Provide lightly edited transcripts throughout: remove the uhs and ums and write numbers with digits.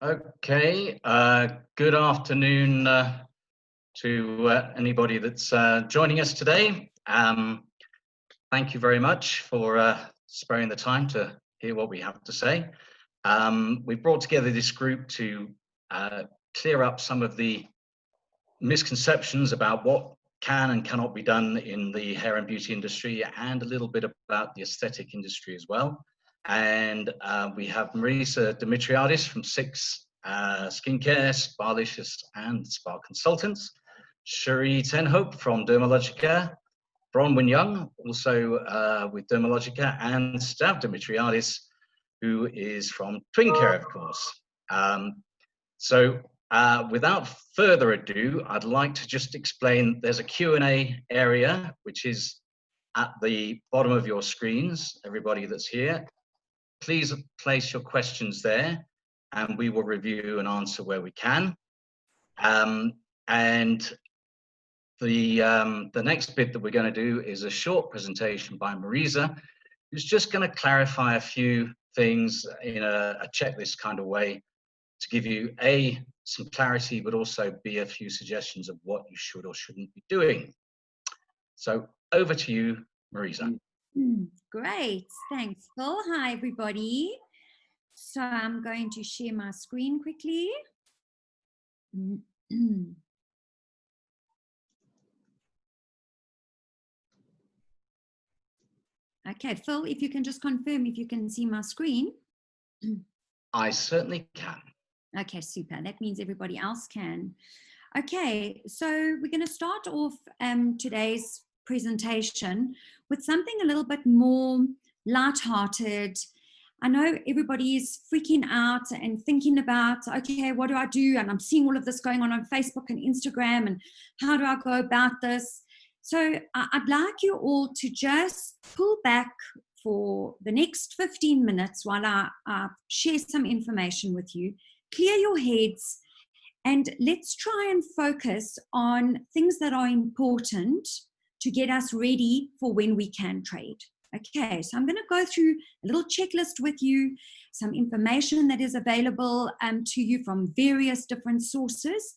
Okay, good afternoon to anybody that's joining us today. Thank you very much for sparing the time to hear what we have to say. We've brought together this group to clear up some of the misconceptions about what can and cannot be done in the hair and beauty industry, and a little bit about the aesthetic industry as well. And we have Marisa Dimitriadis from Six Skincare, Sparlicious and Spa Consultants, Cherie Ten Hope from Dermalogica, Bronwyn Young, also with Dermalogica, and Stav Dimitriadis, who is from Twincare, of course. Without further ado, I'd like to just explain there's a Q&A area, which is at the bottom of your screens, everybody that's here. Please place your questions there and we will review and answer where we can. And the next bit that we're going to do is a short presentation by Marisa, who's just going to clarify a few things in a checklist kind of way to give you some clarity, but also a few suggestions of what you should or shouldn't be doing. So over to you, Marisa. Great, thanks, Phil. Hi, everybody. So I'm going to share my screen quickly. Okay, Phil, if you can just confirm if you can see my screen. I certainly can. Okay, super. That means everybody else can. Okay, so we're going to start off today's presentation with something a little bit more lighthearted. I know everybody is freaking out and thinking about, okay, what do I do? And I'm seeing all of this going on Facebook and Instagram, and how do I go about this? So I'd like you all to just pull back for the next 15 minutes while I share some information with you. Clear your heads and let's try and focus on things that are important to get us ready for when we can trade. Okay, so I'm going to go through a little checklist with you, some information that is available to you from various different sources,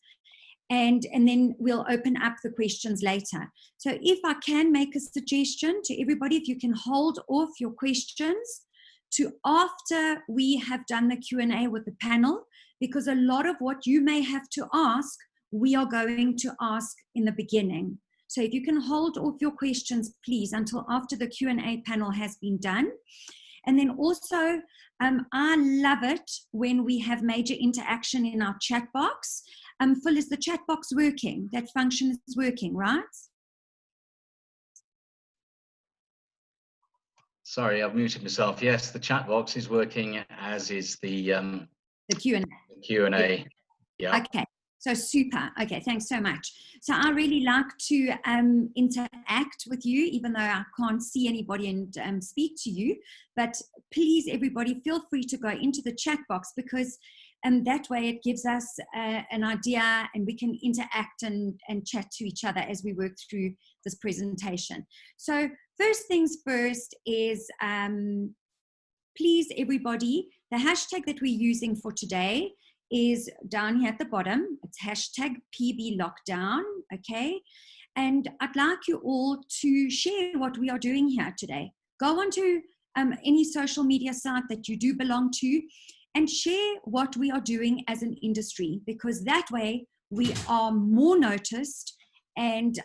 and then we'll open up the questions later. So if I can make a suggestion to everybody, if you can hold off your questions to after we have done the Q&A with the panel, because a lot of what you may have to ask, we are going to ask in the beginning. So if you can hold off your questions, please, until after the Q&A panel has been done. And then also, I love it when we have major interaction in our chat box. Phil, is the chat box working? That function is working, right? Sorry, I've muted myself. Yes, the chat box is working, as is the Q&A. Q&A. Yeah. Okay. So super. Okay, thanks so much. So I really like to interact with you, even though I can't see anybody and speak to you. But please, everybody, feel free to go into the chat box, because that way it gives us an idea and we can interact and chat to each other as we work through this presentation. So first things first is, please, everybody, the hashtag that we're using for today is down here at the bottom. It's hashtag PB Lockdown, okay? And I'd like you all to share what we are doing here today. Go onto any social media site that you do belong to and share what we are doing as an industry, because that way we are more noticed, and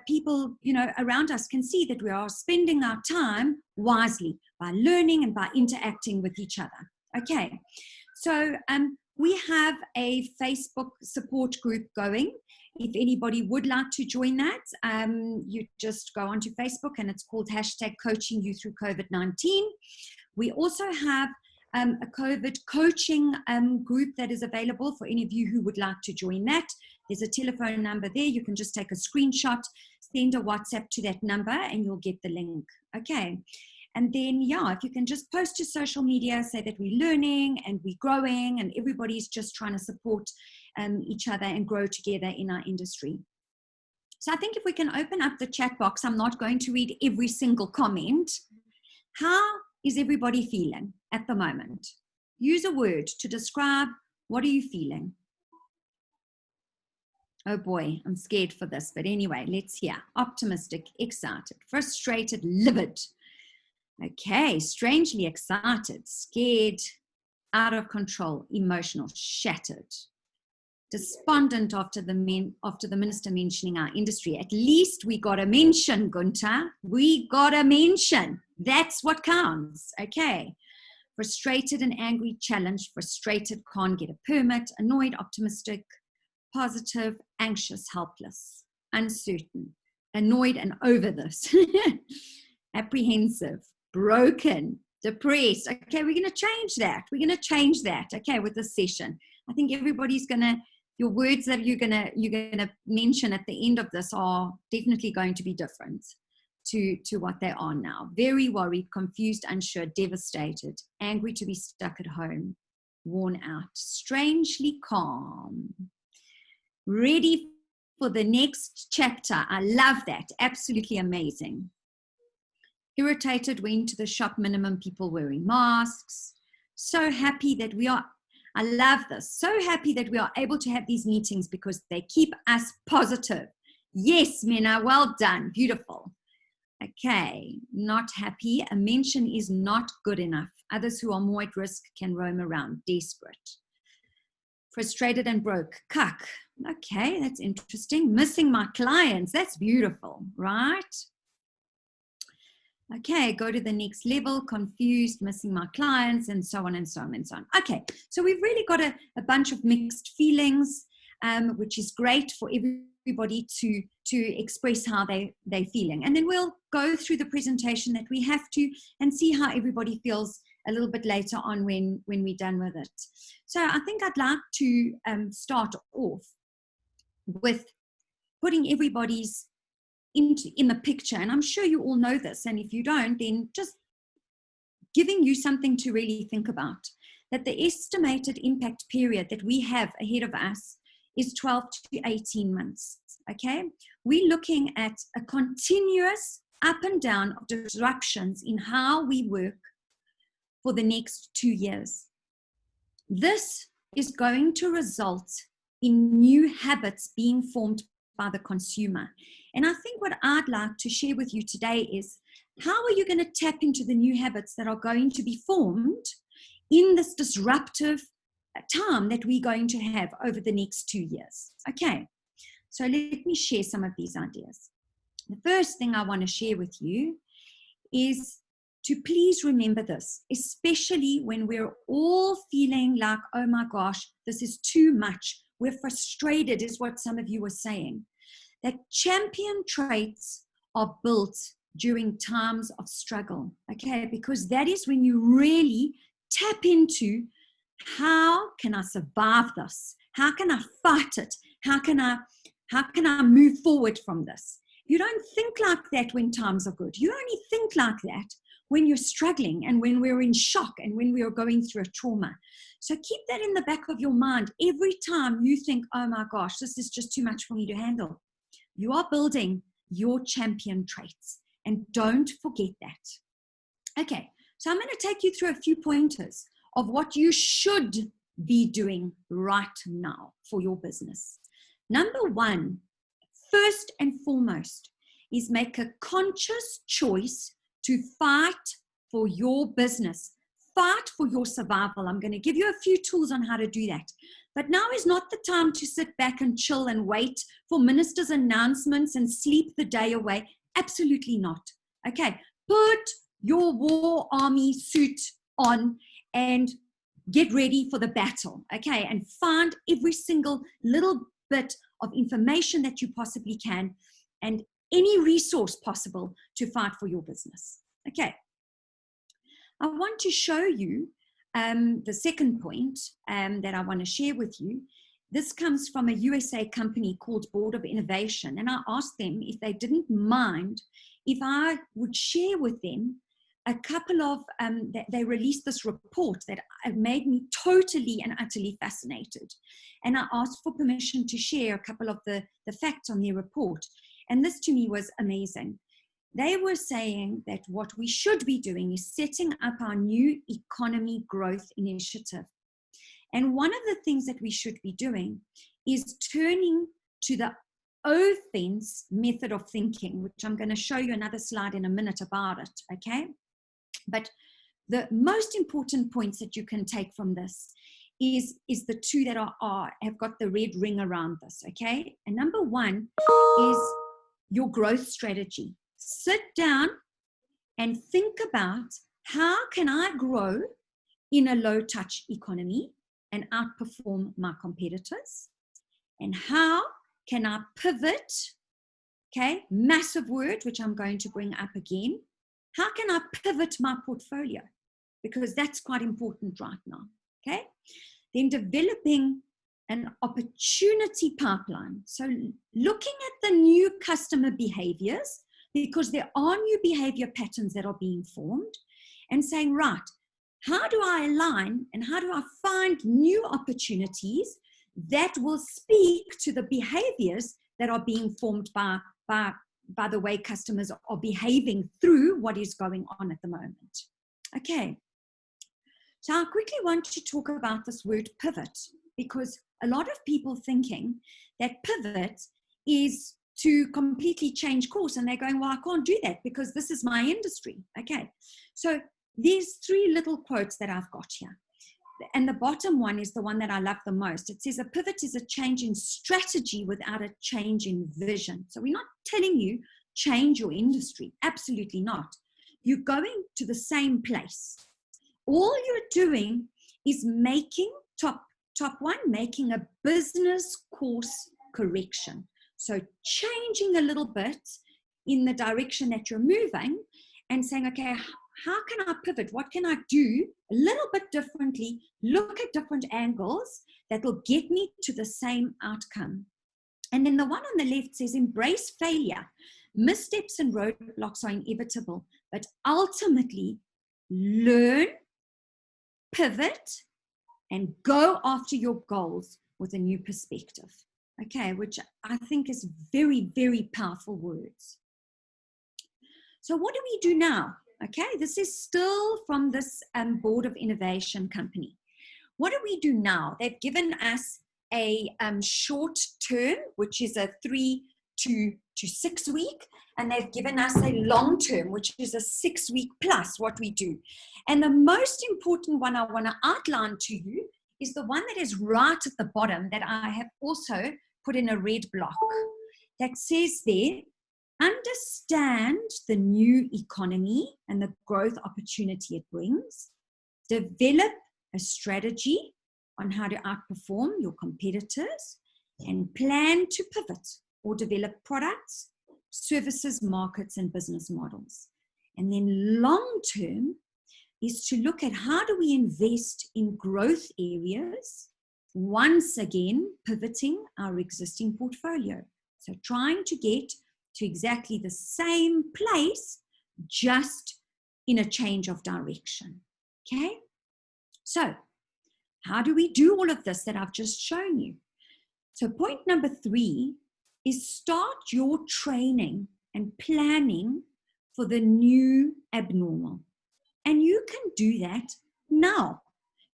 people, you know, around us can see that we are spending our time wisely by learning and by interacting with each other. Okay, so we have a Facebook support group going. If anybody would like to join that, you just go onto Facebook and it's called hashtag Coaching You Through COVID-19. We also have a COVID coaching group that is available for any of you who would like to join that. There's a telephone number there. You can just take a screenshot, send a WhatsApp to that number, and you'll get the link. Okay. And then, yeah, if you can just post to social media, say that we're learning and we're growing and everybody's just trying to support each other and grow together in our industry. So I think if we can open up the chat box, I'm not going to read every single comment. How is everybody feeling? at the moment. Use a word to describe what are you feeling. Oh boy, I'm scared for this, but anyway, let's hear. Optimistic, excited, frustrated, livid. Okay, strangely excited, scared, out of control, emotional, shattered. Despondent after the minister mentioning our industry. At least we got a mention, Gunther. We got a mention. That's what counts. Okay. Frustrated and angry, challenged, frustrated, can't get a permit, annoyed, optimistic, positive, anxious, helpless, uncertain, annoyed and over this, apprehensive, broken, depressed. Okay, we're going to change that. We're going to change that. Okay, with this session. I think everybody's going to, your words that you're going to mention at the end of this are definitely going to be different to what they are now. Very worried, confused, unsure, devastated, angry to be stuck at home, worn out, strangely calm, ready for the next chapter. I love that. Absolutely amazing. Irritated, went to the shop, minimum people wearing masks. So happy that we are, I love this, so happy that we are able to have these meetings because they keep us positive. Yes, Mena, well done, beautiful. Okay, not happy, a mention is not good enough. Others who are more at risk can roam around, desperate. Frustrated and broke, cuck. Okay, that's interesting. Missing my clients, that's beautiful, right? Okay, go to the next level, confused, missing my clients, and so on and so on and so on. Okay, so we've really got a bunch of mixed feelings, which is great for everybody to express how they're feeling. And then we'll go through the presentation that we have to and see how everybody feels a little bit later on when we're done with it. So I think I'd like to start off with putting everybody's in the picture, and I'm sure you all know this, and if you don't, then just giving you something to really think about, that the estimated impact period that we have ahead of us is 12 to 18 months, okay? We're looking at a continuous up and down of disruptions in how we work for the next 2 years. This is going to result in new habits being formed by the consumer. And I think what I'd like to share with you today is, how are you going to tap into the new habits that are going to be formed in this disruptive time that we're going to have over the next 2 years? Okay, so let me share some of these ideas. The first thing I want to share with you is to please remember this, especially when we're all feeling like, oh my gosh, this is too much. We're frustrated, is what some of you were saying. That champion traits are built during times of struggle, okay? Because that is when you really tap into, how can I survive this? How can I fight it? How can I move forward from this? You don't think like that when times are good. You only think like that when you're struggling and when we're in shock and when we are going through a trauma. So keep that in the back of your mind every time you think, oh my gosh, this is just too much for me to handle. You are building your champion traits, and don't forget that. Okay, so I'm going to take you through a few pointers of what you should be doing right now for your business. Number one, first and foremost, is make a conscious choice to fight for your business. Fight for your survival. I'm going to give you a few tools on how to do that. But now is not the time to sit back and chill and wait for ministers' announcements and sleep the day away. Absolutely not. Okay, put your war army suit on and get ready for the battle. Okay, and find every single little bit of information that you possibly can and any resource possible to fight for your business. Okay. I want to show you the second point that I want to share with you. This comes from a USA company called Board of Innovation, and I asked them if they didn't mind if I would share with them a couple of, they released this report that made me totally and utterly fascinated. And I asked for permission to share a couple of the facts on their report. And this to me was amazing. they were saying that what we should be doing is setting up our new economy growth initiative. And one of the things that we should be doing is turning to the offense method of thinking, which I'm going to show you another slide in a minute about it, okay? But the most important points that you can take from this is the two that have got the red ring around this, okay? And number one is your growth strategy. Sit down and think about, how can I grow in a low-touch economy and outperform my competitors? And how can I pivot? Okay, massive word, which I'm going to bring up again. How can I pivot my portfolio? Because that's quite important right now, okay? Then developing an opportunity pipeline. So looking at the new customer behaviors, because there are new behavior patterns that are being formed, and saying, right, how do I align and how do I find new opportunities that will speak to the behaviors that are being formed by the way customers are behaving through what is going on at the moment. Okay, so I quickly want to talk about this word pivot, because a lot of people thinking that pivot is to completely change course, and they're going, well, I can't do that because this is my industry. Okay, so there's three little quotes that I've got here. And the bottom one is the one that I love the most. It says a pivot is a change in strategy without a change in vision. So we're not telling you change your industry. Absolutely not. You're going to the same place. All you're doing is making top one, making a business course correction. So changing a little bit in the direction that you're moving and saying, okay, how can I pivot? What can I do a little bit differently? Look at different angles that will get me to the same outcome. And then the one on the left says, embrace failure. Missteps and roadblocks are inevitable, but ultimately learn, pivot, and go after your goals with a new perspective. Okay, which I think is very, very powerful words. So what do we do now? Okay, this is still from this Board of Innovation company. What do we do now? They've given us a short term, which is a 3 to 6 week, and they've given us a long term, which is a 6 week plus what we do. And the most important one I want to outline to you is the one that is right at the bottom that I have also put in a red block that says there, understand the new economy and the growth opportunity it brings, develop a strategy on how to outperform your competitors, and plan to pivot or develop products, services, markets, and business models. And then long term is to look at how do we invest in growth areas, once again pivoting our existing portfolio. So trying to get to exactly the same place, just in a change of direction. Okay? So how do we do all of this that I've just shown you? So point number 3 is start your training and planning for the new abnormal. And you can do that now.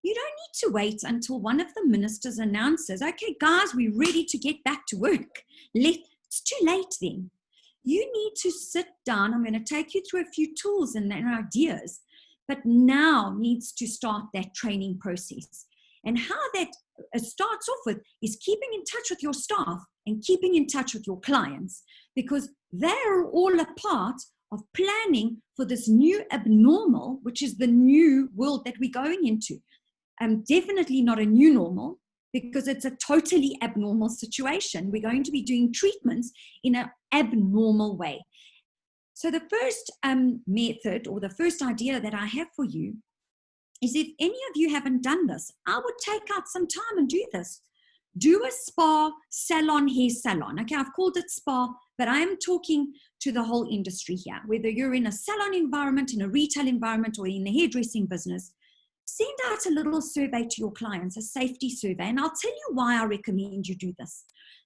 You don't need to wait until one of the ministers announces, okay, guys, we're ready to get back to work. It's too late then. You need to sit down. I'm going to take you through a few tools and ideas, but now needs to start that training process. And how that starts off with is keeping in touch with your staff and keeping in touch with your clients, because they're all a part of planning for this new abnormal, which is the new world that we're going into. Definitely not a new normal, because it's a totally abnormal situation. We're going to be doing treatments in an abnormal way. So the first method, or the first idea that I have for you, is if any of you haven't done this, I would take out some time and do this. Do a spa, salon, hair salon. Okay, I've called it spa, but I am talking to the whole industry here. Whether you're in a salon environment, in a retail environment, or in the hairdressing business, send out a little survey to your clients, a safety survey, and I'll tell you why I recommend you do this.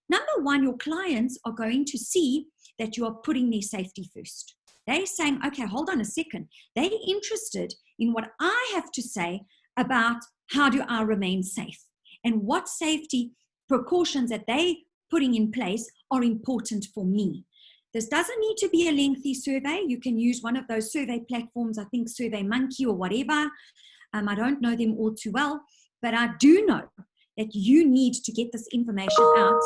Number one, your clients are going to see that you are putting their safety first. They're saying, okay, hold on a second. They're interested in what I have to say about how do I remain safe and what safety precautions that they're putting in place are important for me. This doesn't need to be a lengthy survey. You can use one of those survey platforms, I think SurveyMonkey or whatever. I don't know them all too well, but I do know that you need to get this information out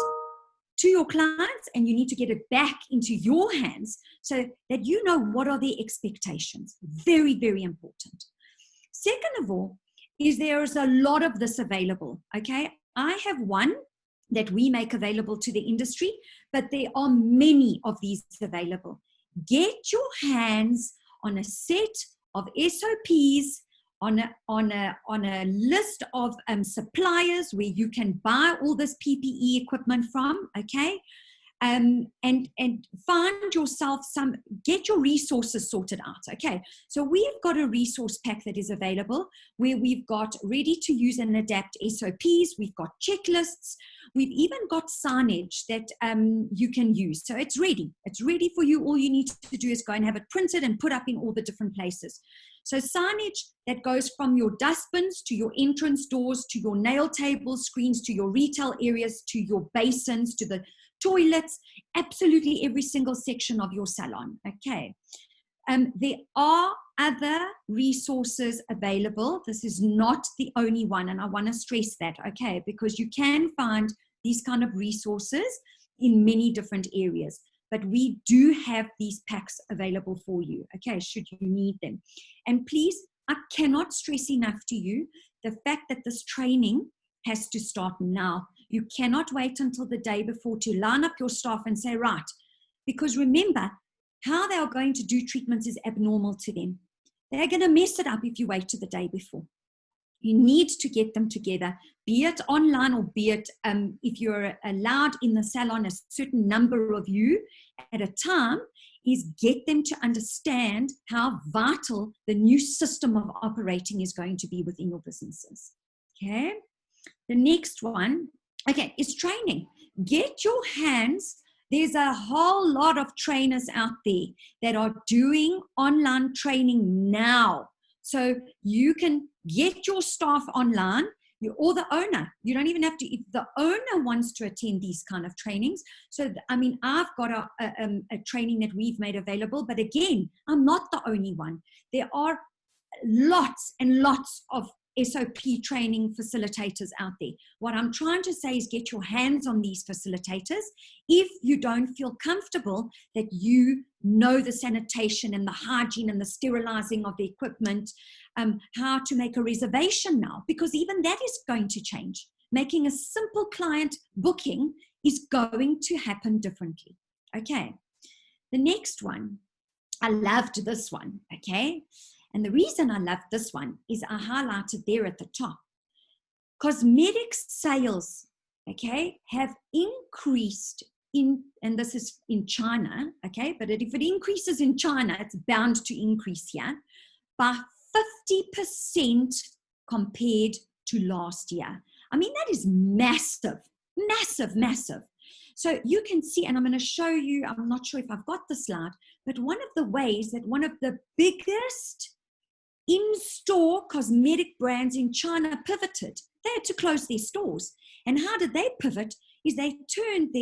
to your clients and you need to get it back into your hands so that you know what are their expectations. Very, very important. Second of all, is there is a lot of this available, okay? I have one that we make available to the industry, but there are many of these available. Get your hands on a set of SOPs, on a list of suppliers where you can buy all this PPE equipment from, okay? And find yourself get your resources sorted out, okay? So we've got a resource pack that is available where we've got ready to use and adapt SOPs, we've got checklists, we've even got signage that you can use. So it's ready for you. All you need to do is go and have it printed and put up in all the different places. So signage that goes from your dustbins to your entrance doors, to your nail table screens, to your retail areas, to your basins, to the toilets, absolutely every single section of your salon, okay? There are other resources available. This is not the only one, and I want to stress that, okay? Because you can find these kind of resources in many different areas, but we do have these packs available for you, okay, should you need them. And please, I cannot stress enough to you the fact that this training has to start now. You cannot wait until the day before to line up your staff and say, right, because remember, how they are going to do treatments is abnormal to them. They're going to mess it up if you wait to the day before. You need to get them together, be it online or be it if you're allowed in the salon, a certain number of you at a time, is get them to understand how vital the new system of operating is going to be within your businesses. Okay. The next one, okay, is training. Get your hands. There's a whole lot of trainers out there that are doing online training now. So you can get your staff online, or the owner. You don't even have to, if the owner wants to attend these kind of trainings. So, I mean, I've got a training that we've made available, but again, I'm not the only one. There are lots and lots of SOP training facilitators out there. What I'm trying to say is get your hands on these facilitators. If you don't feel comfortable that you know the sanitation and the hygiene and the sterilizing of the equipment, how to make a reservation now, because even that is going to change. Making a simple client booking is going to happen differently. Okay, the next one, I loved this one, okay? And the reason I love this one is I highlighted there at the top. Cosmetics sales, okay, have increased and this is in China, okay, but if it increases in China, it's bound to increase here, by 50% compared to last year. I mean, that is massive, massive, massive. So you can see, and I'm going to show you, I'm not sure if I've got the slide, but one of the ways that one of the biggest in-store cosmetic brands in China pivoted. They had to close their stores. And how did they pivot? Is they turned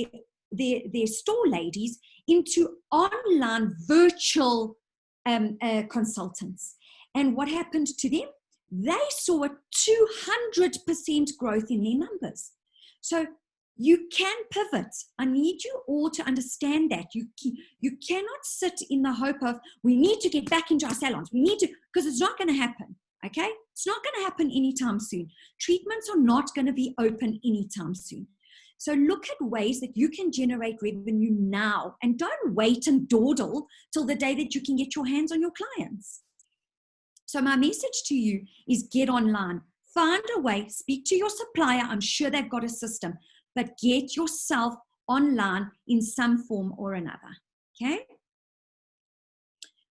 their store ladies into online virtual consultants. And what happened to them? They saw a 200% growth in their numbers. So you can pivot. I need you all to understand that. You cannot sit in the hope of, we need to get back into our salons. We need to, because it's not going to happen, okay? It's not going to happen anytime soon. Treatments are not going to be open anytime soon. So look at ways that you can generate revenue now, and don't wait and dawdle till the day that you can get your hands on your clients. So my message to you is get online. Find a way, speak to your supplier. I'm sure they've got a system. But get yourself online in some form or another, okay?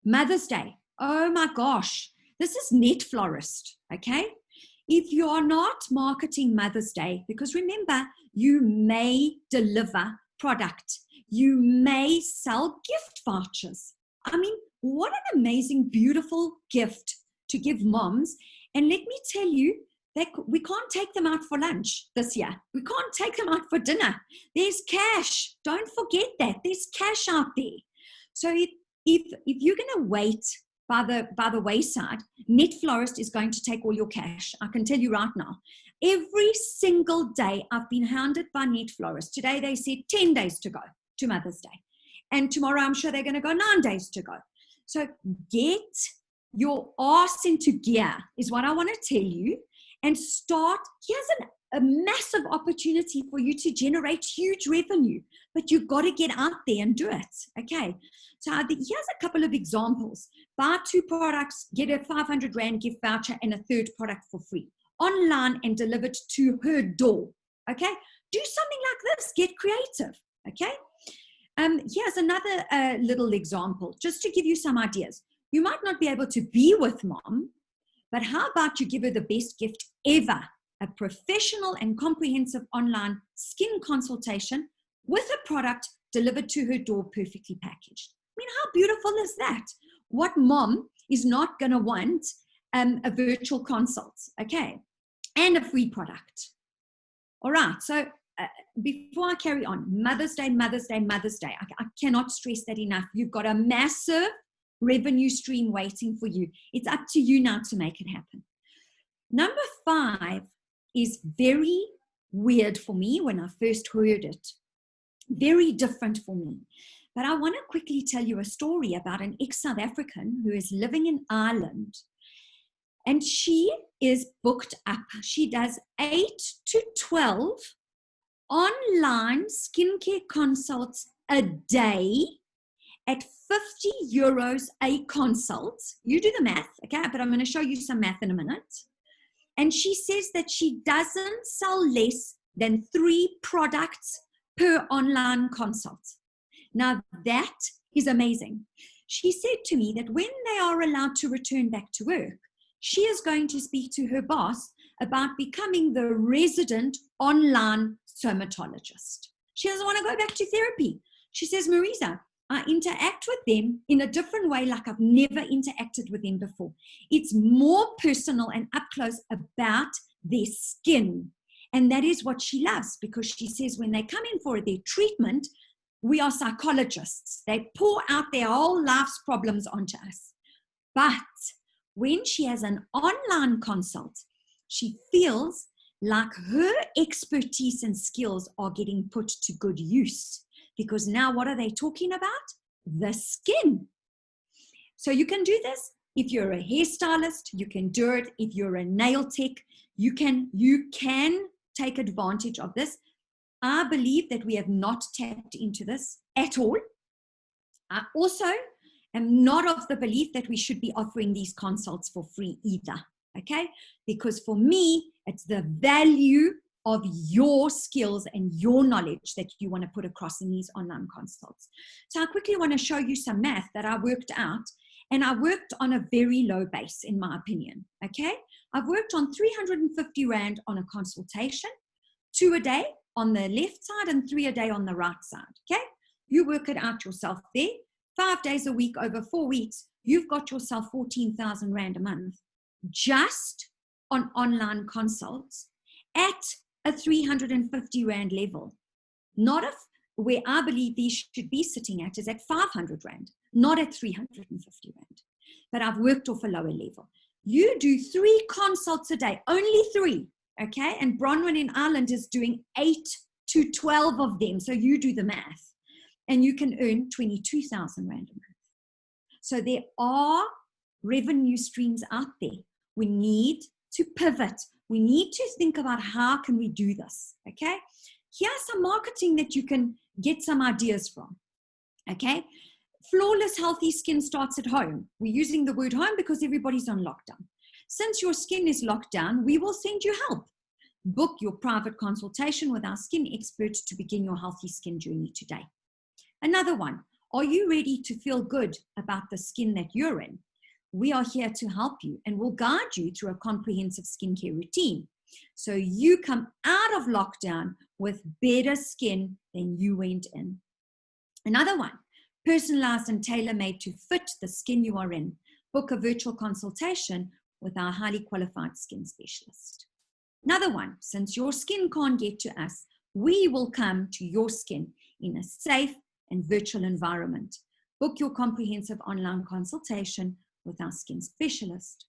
Mother's Day. Oh my gosh, this is Net Florist, okay? If you are not marketing Mother's Day, because remember, you may deliver product, you may sell gift vouchers. I mean, what an amazing, beautiful gift to give moms. And let me tell you, we can't take them out for lunch this year. We can't take them out for dinner. There's cash. Don't forget that. There's cash out there. So if you're going to wait by the wayside, Net Florist is going to take all your cash. I can tell you right now. Every single day I've been hounded by Net Florist. Today they said 10 days to go to Mother's Day. And tomorrow I'm sure they're going to go 9 days to go. So get your arse into gear is what I want to tell you. And start, here's a massive opportunity for you to generate huge revenue, but you've got to get out there and do it, okay? So here's a couple of examples. Buy 2 products, get a 500 Rand gift voucher and a 3rd product for free, online and delivered to her door, okay? Do something like this, get creative, okay? Here's another little example, just to give you some ideas. You might not be able to be with mom, but how about you give her the best gift ever, a professional and comprehensive online skin consultation with a product delivered to her door perfectly packaged. I mean, how beautiful is that? What mom is not going to want a virtual consult, okay? And a free product. All right, so before I carry on, Mother's Day, Mother's Day, Mother's Day. I cannot stress that enough. You've got a massive revenue stream waiting for you. It's up to you now to make it happen. Number 5 is very weird for me when I first heard it. Very different for me. But I want to quickly tell you a story about an ex-South African who is living in Ireland. And she is booked up. She does 8 to 12 online skincare consults a day at 50 euros a consult. You do the math, okay? But I'm going to show you some math in a minute. And she says that she doesn't sell less than 3 products per online consult. Now that is amazing. She said to me that when they are allowed to return back to work, she is going to speak to her boss about becoming the resident online dermatologist. She doesn't want to go back to therapy. She says, Marisa, I interact with them in a different way like I've never interacted with them before. It's more personal and up close about their skin. And that is what she loves, because she says when they come in for their treatment, we are psychologists. They pour out their whole life's problems onto us. But when she has an online consult, she feels like her expertise and skills are getting put to good use. Because now what are they talking about? The skin. So you can do this. If you're a hairstylist, you can do it. If you're a nail tech, you can take advantage of this. I believe that we have not tapped into this at all. I also am not of the belief that we should be offering these consults for free either, okay? Because for me, it's the value of your skills and your knowledge that you want to put across in these online consults. So I quickly want to show you some math that I worked out, and I worked on a very low base, in my opinion, okay? I've worked on 350 Rand on a consultation, 2 a day on the left side and 3 a day on the right side, okay? You work it out yourself there. 5 days a week over 4 weeks, you've got yourself 14,000 Rand a month just on online consults at a 350 Rand level. Not if where I believe these should be sitting at is at 500 Rand, not at 350 Rand. But I've worked off a lower level. You do 3 consults a day, only 3, okay? And Bronwyn in Ireland is doing 8 to 12 of them. So you do the math. And you can earn 22,000 Rand a month. So there are revenue streams out there. We need to pivot. We need to think about how can we do this, okay? Here's some marketing that you can get some ideas from, okay? Flawless, healthy skin starts at home. We're using the word home because everybody's on lockdown. Since your skin is locked down, we will send you help. Book your private consultation with our skin expert to begin your healthy skin journey today. Another one, are you ready to feel good about the skin that you're in? We are here to help you and will guide you through a comprehensive skincare routine. So you come out of lockdown with better skin than you went in. Another one, personalized and tailor-made to fit the skin you are in. Book a virtual consultation with our highly qualified skin specialist. Another one, since your skin can't get to us, we will come to your skin in a safe and virtual environment. Book your comprehensive online consultation with our skin specialist.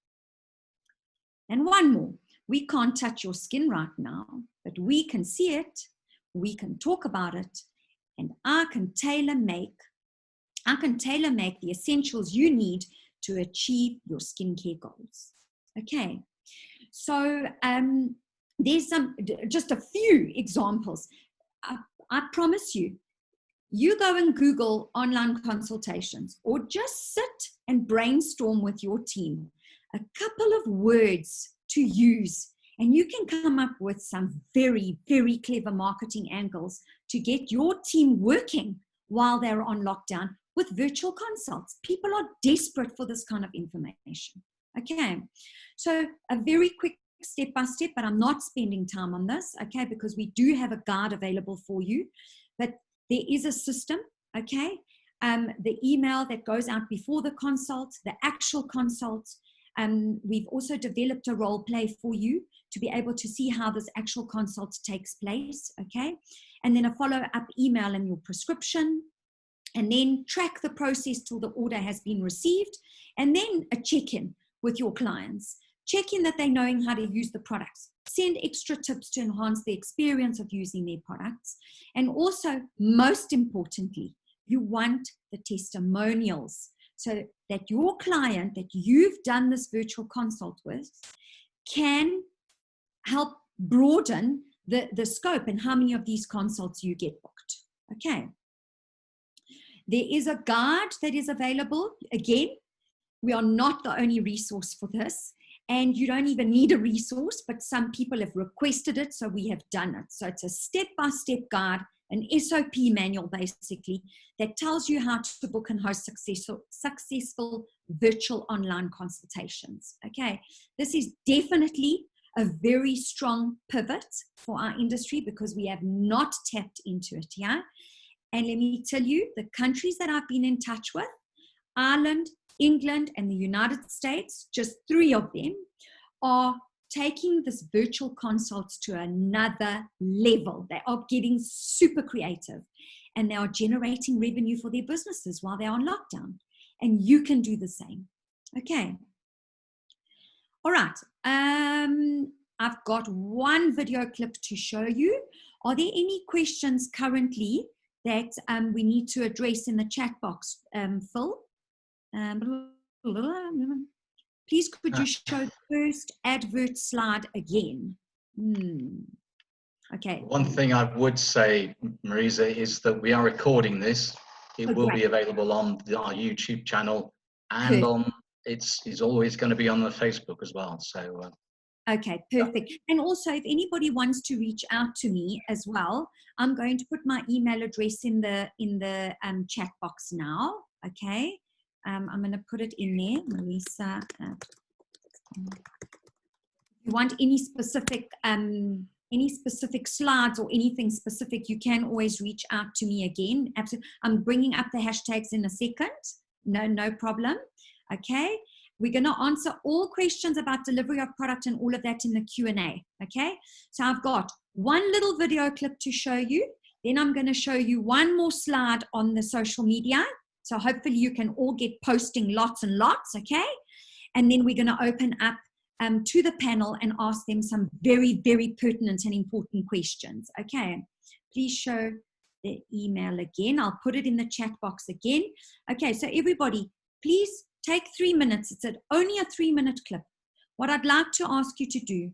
And one more, we can't touch your skin right now, but we can see it, we can talk about it, and I can tailor make the essentials you need to achieve your skincare goals. Okay, so there's just a few examples. I promise you, you go and Google online consultations or just sit and brainstorm with your team a couple of words to use, and you can come up with some very, very clever marketing angles to get your team working while they're on lockdown with virtual consults. People are desperate for this kind of information. Okay, so a very quick step-by-step, but I'm not spending time on this, okay, because we do have a guide available for you. But there is a system, okay, the email that goes out before the consult, the actual consult. We've also developed a role play for you to be able to see how this actual consult takes place, okay, and then a follow-up email and your prescription, and then track the process till the order has been received, and then a check-in with your clients. Check in that they're knowing how to use the products. Send extra tips to enhance the experience of using their products. And also, most importantly, you want the testimonials so that your client that you've done this virtual consult with can help broaden the scope and how many of these consults you get booked. Okay. There is a guide that is available. Again, we are not the only resource for this. And you don't even need a resource, but some people have requested it, so we have done it. So it's a step-by-step guide, an SOP manual basically, that tells you how to book and host successful virtual online consultations. Okay, this is definitely a very strong pivot for our industry because we have not tapped into it, yeah? And let me tell you, the countries that I've been in touch with, Ireland, England, and the United States, just 3 of them, are taking this virtual consults to another level. They are getting super creative and they are generating revenue for their businesses while they're on lockdown. And you can do the same. Okay. All right. I've got one video clip to show you. Are there any questions currently that we need to address in the chat box, Phil? Please could you show the first advert slide again? Okay. One thing I would say, Marisa, is that we are recording this. It will be available on our YouTube channel, and it's always going to be on the Facebook as well. So okay, perfect. Yeah. And also, if anybody wants to reach out to me as well, I'm going to put my email address in the chat box now. Okay. I'm going to put it in there, Marisa. If you want any specific slides or anything specific, you can always reach out to me again. Absolutely. I'm bringing up the hashtags in a second. No problem. Okay. We're going to answer all questions about delivery of product and all of that in the Q&A. Okay. So I've got one little video clip to show you. Then I'm going to show you one more slide on the social media. So hopefully you can all get posting lots and lots, okay? And then we're going to open up to the panel and ask them some very, very pertinent and important questions, okay? Please show the email again. I'll put it in the chat box again. Okay, so everybody, please take 3 minutes. It's only a 3-minute clip. What I'd like to ask you to do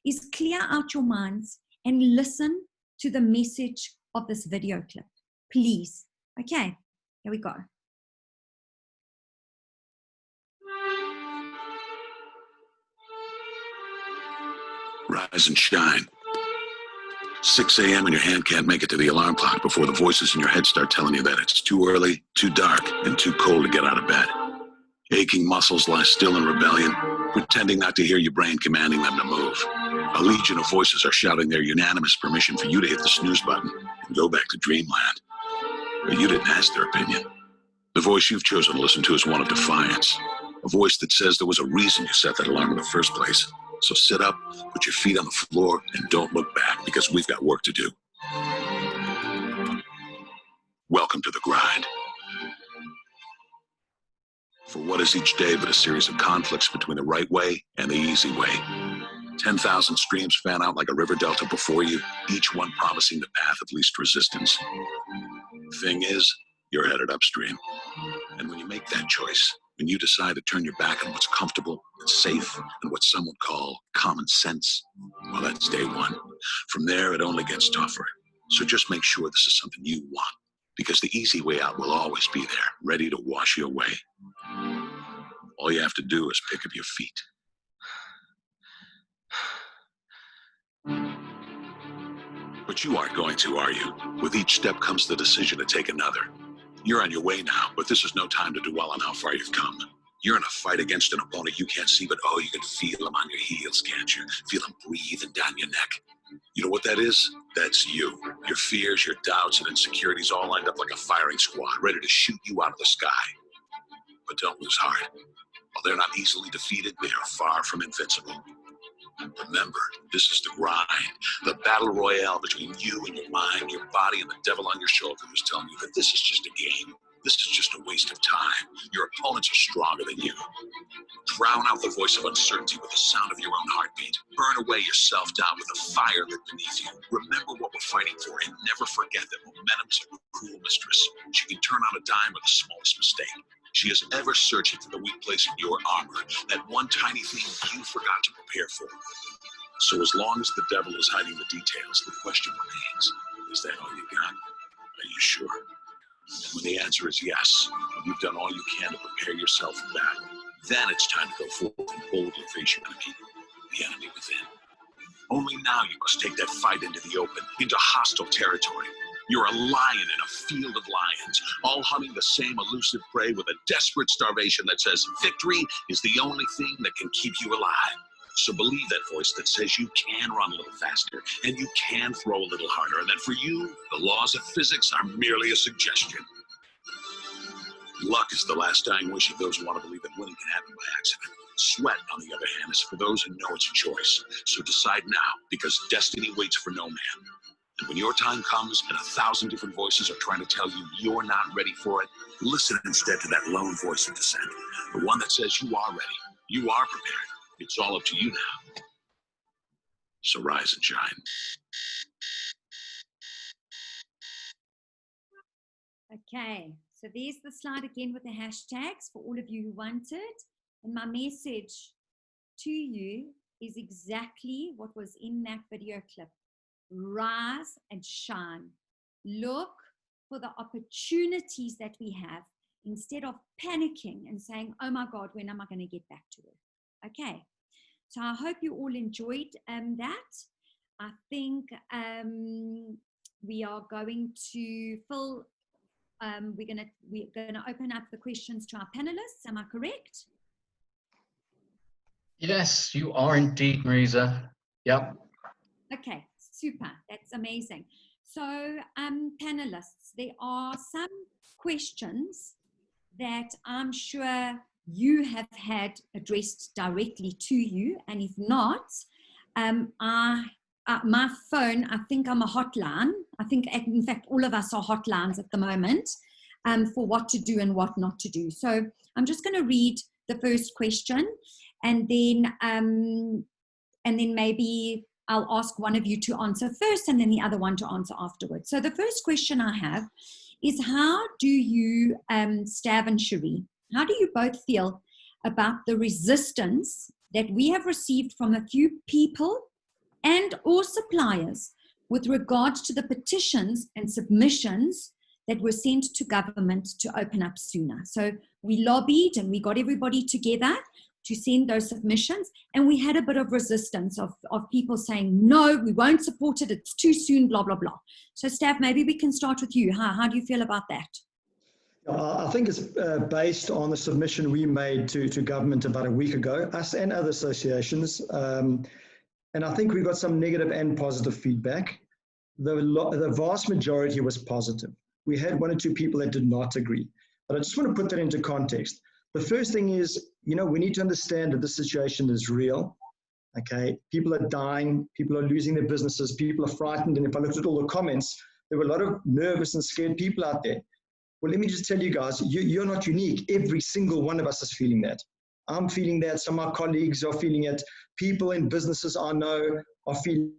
is clear out your minds and listen to the message of this video clip, please. Okay, here we go. Rise and shine. 6 a.m. and your hand can't make it to the alarm clock before the voices in your head start telling you that it's too early, too dark, and too cold to get out of bed. Aching muscles lie still in rebellion, pretending not to hear your brain commanding them to move. A legion of voices are shouting their unanimous permission for you to hit the snooze button and go back to dreamland. But you didn't ask their opinion. The voice you've chosen to listen to is one of defiance. A voice that says there was a reason you set that alarm in the first place. So sit up, put your feet on the floor, and don't look back, because we've got work to do. Welcome to the grind. For what is each day but a series of conflicts between the right way and the easy way? 10,000 streams fan out like a river delta before you, each one promising the path of least resistance. The thing is, you're headed upstream. And when you make that choice, when you decide to turn your back on what's comfortable and safe and what some would call common sense, well, that's day one. From there, it only gets tougher. So just make sure this is something you want, because the easy way out will always be there, ready to wash you away. All you have to do is pick up your feet. But you aren't going to, are you? With each step comes the decision to take another. You're on your way now, but this is no time to dwell on how far you've come. You're in a fight against an opponent you can't see, but oh, you can feel them on your heels, can't you? Feel them breathing down your neck. You know what that is? That's you. Your fears, your doubts, and insecurities all lined up like a firing squad, ready to shoot you out of the sky. But don't lose heart. While they're not easily defeated, they are far from invincible. Remember, this is the grind, the battle royale between you and your mind, your body, and the devil on your shoulder who's telling you that this is just a game. This is just a waste of time. Your opponents are stronger than you. Drown out the voice of uncertainty with the sound of your own heartbeat. Burn away your self-doubt with the fire lit beneath you. Remember what we're fighting for, and never forget that momentum is a cruel mistress. She can turn on a dime with the smallest mistake. She is ever searching for the weak place in your armor, that one tiny thing you forgot to prepare for. So as long as the devil is hiding the details, the question remains, is that all you got? Are you sure? And when the answer is yes, and you've done all you can to prepare yourself for battle, then it's time to go forth and boldly face your enemy, the enemy within. Only now you must take that fight into the open, into hostile territory. You're a lion in a field of lions, all hunting the same elusive prey with a desperate starvation that says victory is the only thing that can keep you alive. So believe that voice that says you can run a little faster and you can throw a little harder, and that for you, the laws of physics are merely a suggestion. Luck is the last dying wish of those who want to believe that winning can happen by accident. Sweat, on the other hand, is for those who know it's a choice. So decide now, because destiny waits for no man. And when your time comes and 1,000 different voices are trying to tell you you're not ready for it, listen instead to that lone voice of dissent, the one that says you are ready, you are prepared. It's all up to you now. So rise and shine. Okay, so there's the slide again with the hashtags for all of you who want it. And my message to you is exactly what was in that video clip. Rise and shine. Look for the opportunities that we have instead of panicking and saying, oh my God, when am I going to get back to work? Okay, so I hope you all enjoyed that. I think we are going to fill, we're going to open up the questions to our panelists. Am I correct? Yes, you are indeed, Marisa. Yep. Okay, super. That's amazing. So, panelists, there are some questions that I'm sure you have had addressed directly to you, and if not, my phone, I think I'm a hotline. I think, in fact, all of us are hotlines at the moment for what to do and what not to do. So I'm just going to read the first question, and then maybe I'll ask one of you to answer first and then the other one to answer afterwards. So the first question I have is, how do you, Stav and Cherie, how do you both feel about the resistance that we have received from a few people and or suppliers with regards to the petitions and submissions that were sent to government to open up sooner? So we lobbied and we got everybody together to send those submissions, and we had a bit of resistance of people saying, no, we won't support it, it's too soon, blah, blah, blah. So Stav, maybe we can start with you. How do you feel about that? I think it's based on the submission we made to government about a week ago, us and other associations. And I think we got some negative and positive feedback. The vast majority was positive. We had one or two people that did not agree. But I just want to put that into context. The first thing is, we need to understand that this situation is real. Okay, people are dying, people are losing their businesses, people are frightened. And if I looked at all the comments, there were a lot of nervous and scared people out there. Well, let me just tell you guys, you're not unique. Every single one of us is feeling that. I'm feeling that. Some of our colleagues are feeling it. People in businesses I know are feeling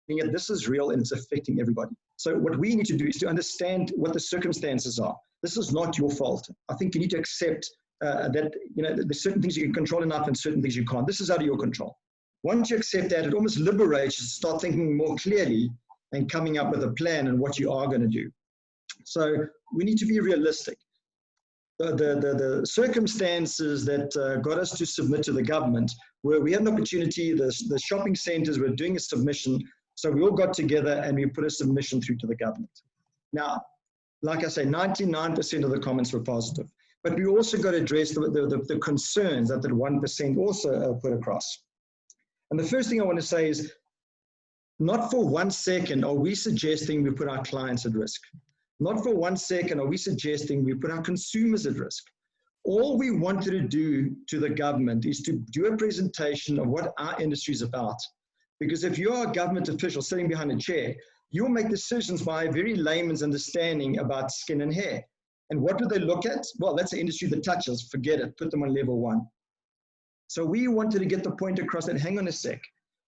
it. This is real and it's affecting everybody. So what we need to do is to understand what the circumstances are. This is not your fault. I think you need to accept that there's certain things you can control enough and certain things you can't. This is out of your control. Once you accept that, it almost liberates you to start thinking more clearly and coming up with a plan and what you are going to do. So we need to be realistic. The circumstances that got us to submit to the government were we had an opportunity, the shopping centers were doing a submission, so we all got together and we put a submission through to the government. Now, like I say, 99% of the comments were positive, but we also got to address the concerns that 1% also put across. And the first thing I want to say is, not for 1 second are we suggesting we put our clients at risk. Not for 1 second are we suggesting we put our consumers at risk. All we wanted to do to the government is to do a presentation of what our industry is about. Because if you're a government official sitting behind a chair, you'll make decisions by a very layman's understanding about skin and hair. And what do they look at? Well, that's an industry that touches, forget it, put them on level 1. So we wanted to get the point across that, hang on a sec,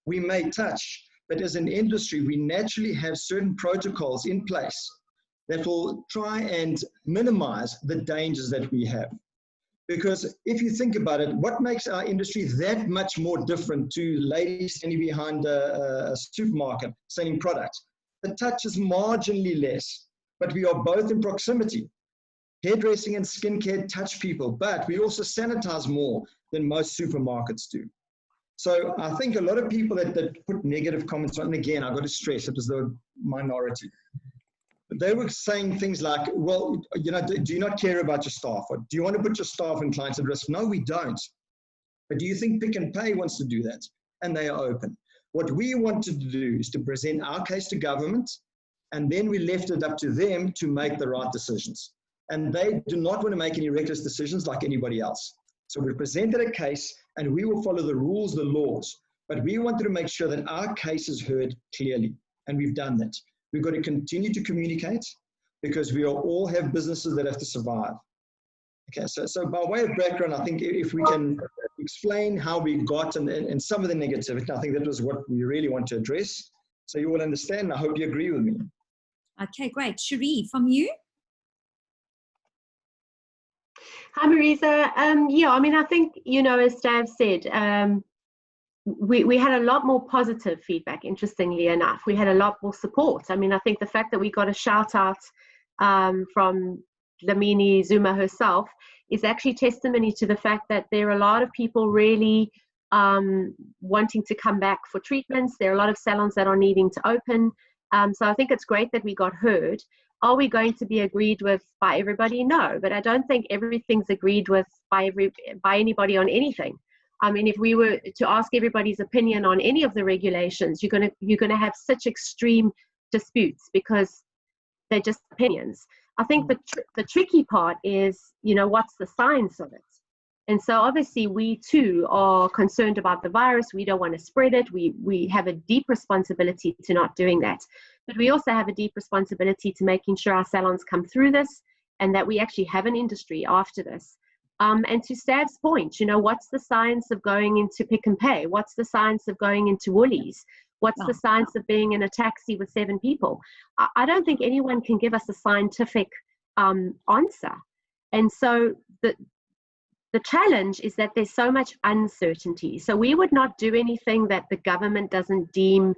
we may touch, but as an industry, we naturally have certain protocols in place that will try and minimize the dangers that we have. Because if you think about it, what makes our industry that much more different to ladies standing behind a supermarket selling products? The touch is marginally less, but we are both in proximity. Hairdressing and skincare touch people, but we also sanitize more than most supermarkets do. So I think a lot of people that put negative comments on, and again, I've got to stress, it was the minority. But they were saying things like, well, do you not care about your staff? Or do you want to put your staff and clients at risk? No, we don't. But do you think Pick n Pay wants to do that? And they are open. What we wanted to do is to present our case to government, and then we left it up to them to make the right decisions. And they do not want to make any reckless decisions like anybody else. So we presented a case, and we will follow the rules, the laws. But we wanted to make sure that our case is heard clearly, and we've done that. We've got to continue to communicate because we all have businesses that have to survive. Okay, so by way of background, I think if we can explain how we got and some of the negativity, I think that was what we really want to address. So you all understand, I hope you agree with me. Okay, great. Cherie, from you? Hi, Marisa. Yeah, I mean, I think, as Stav said, we had a lot more positive feedback, interestingly enough. We had a lot more support. I mean, I think the fact that we got a shout out from Lamini Zuma herself is actually testimony to the fact that there are a lot of people really wanting to come back for treatments. There are a lot of salons that are needing to open. So I think it's great that we got heard. Are we going to be agreed with by everybody? No, but I don't think everything's agreed with by anybody on anything. I mean, if we were to ask everybody's opinion on any of the regulations, you're going to have such extreme disputes because they're just opinions. I think the tricky part is, what's the science of it? And so obviously we too are concerned about the virus. We don't want to spread it. We have a deep responsibility to not doing that. But we also have a deep responsibility to making sure our salons come through this and that we actually have an industry after this. And to Stav's point, what's the science of going into Pick n Pay? What's the science of going into Woolies? What's the science of being in a taxi with 7 people? I don't think anyone can give us a scientific answer. And so the challenge is that there's so much uncertainty. So we would not do anything that the government doesn't deem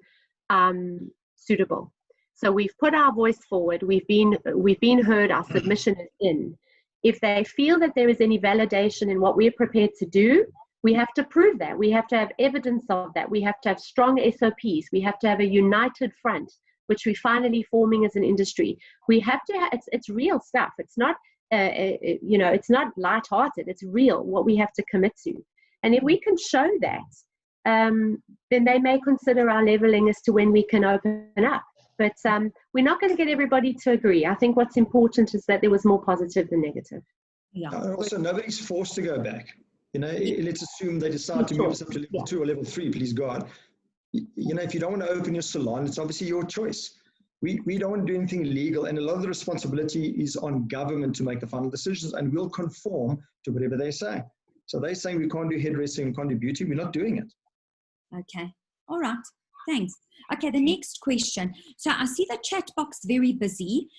suitable. So we've put our voice forward. We've been heard. Our submission is in. If they feel that there is any validation in what we're prepared to do, we have to prove that. We have to have evidence of that. We have to have strong SOPs. We have to have a united front, which we're finally forming as an industry. We have to. It's real stuff. It's not. It's not lighthearted. It's real. What we have to commit to. And if we can show that, then they may consider our leveling as to when we can open up. But we're not going to get everybody to agree. I think what's important is that there was more positive than negative. Yeah. Also, nobody's forced to go back. Let's assume they decide to move us up to level 2 or level 3, please God. If you don't want to open your salon, it's obviously your choice. We don't want to do anything illegal, and a lot of the responsibility is on government to make the final decisions, and we'll conform to whatever they say. So they're saying we can't do hairdressing, we can't do beauty, we're not doing it. Okay. All right. Thanks. Okay, the next question. So I see the chat box very busy.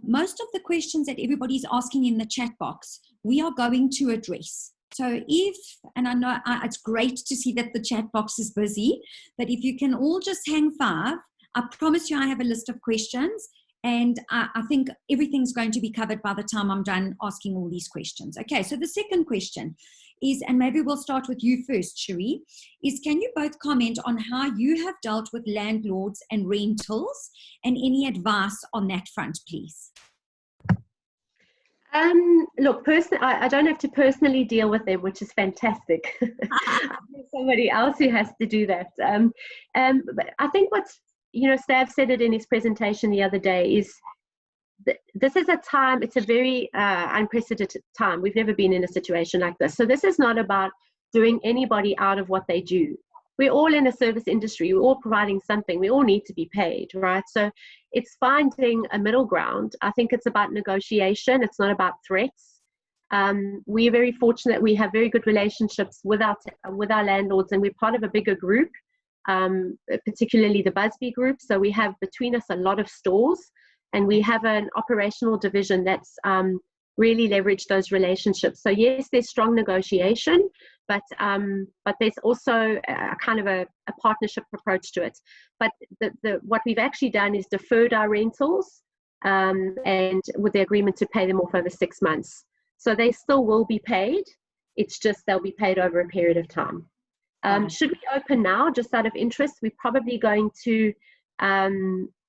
Most of the questions that everybody's asking in the chat box, we are going to address. So and I know it's great to see that the chat box is busy, but if you can all just hang fire, I promise you I have a list of questions, and I think everything's going to be covered by the time I'm done asking all these questions. Okay, so the second question is, and maybe we'll start with you first, Cherie, is can you both comment on how you have dealt with landlords and rentals, and any advice on that front, please? Look, I don't have to personally deal with them, which is fantastic. I think somebody else who has to do that. But I think what's, Stav said it in his presentation the other day, is this is a time, it's a very unprecedented time. We've never been in a situation like this. So this is not about doing anybody out of what they do. We're all in a service industry. We're all providing something. We all need to be paid, right? So it's finding a middle ground. I think it's about negotiation. It's not about threats. We're very fortunate. We have very good relationships with our landlords, and we're part of a bigger group, particularly the Busby group. So we have between us a lot of stores, and we have an operational division that's really leveraged those relationships. So yes, there's strong negotiation, but there's also a kind of a partnership approach to it. But what we've actually done is deferred our rentals, and with the agreement to pay them off over 6 months. So they still will be paid. It's just they'll be paid over a period of time. Should we open now, just out of interest? We're probably going to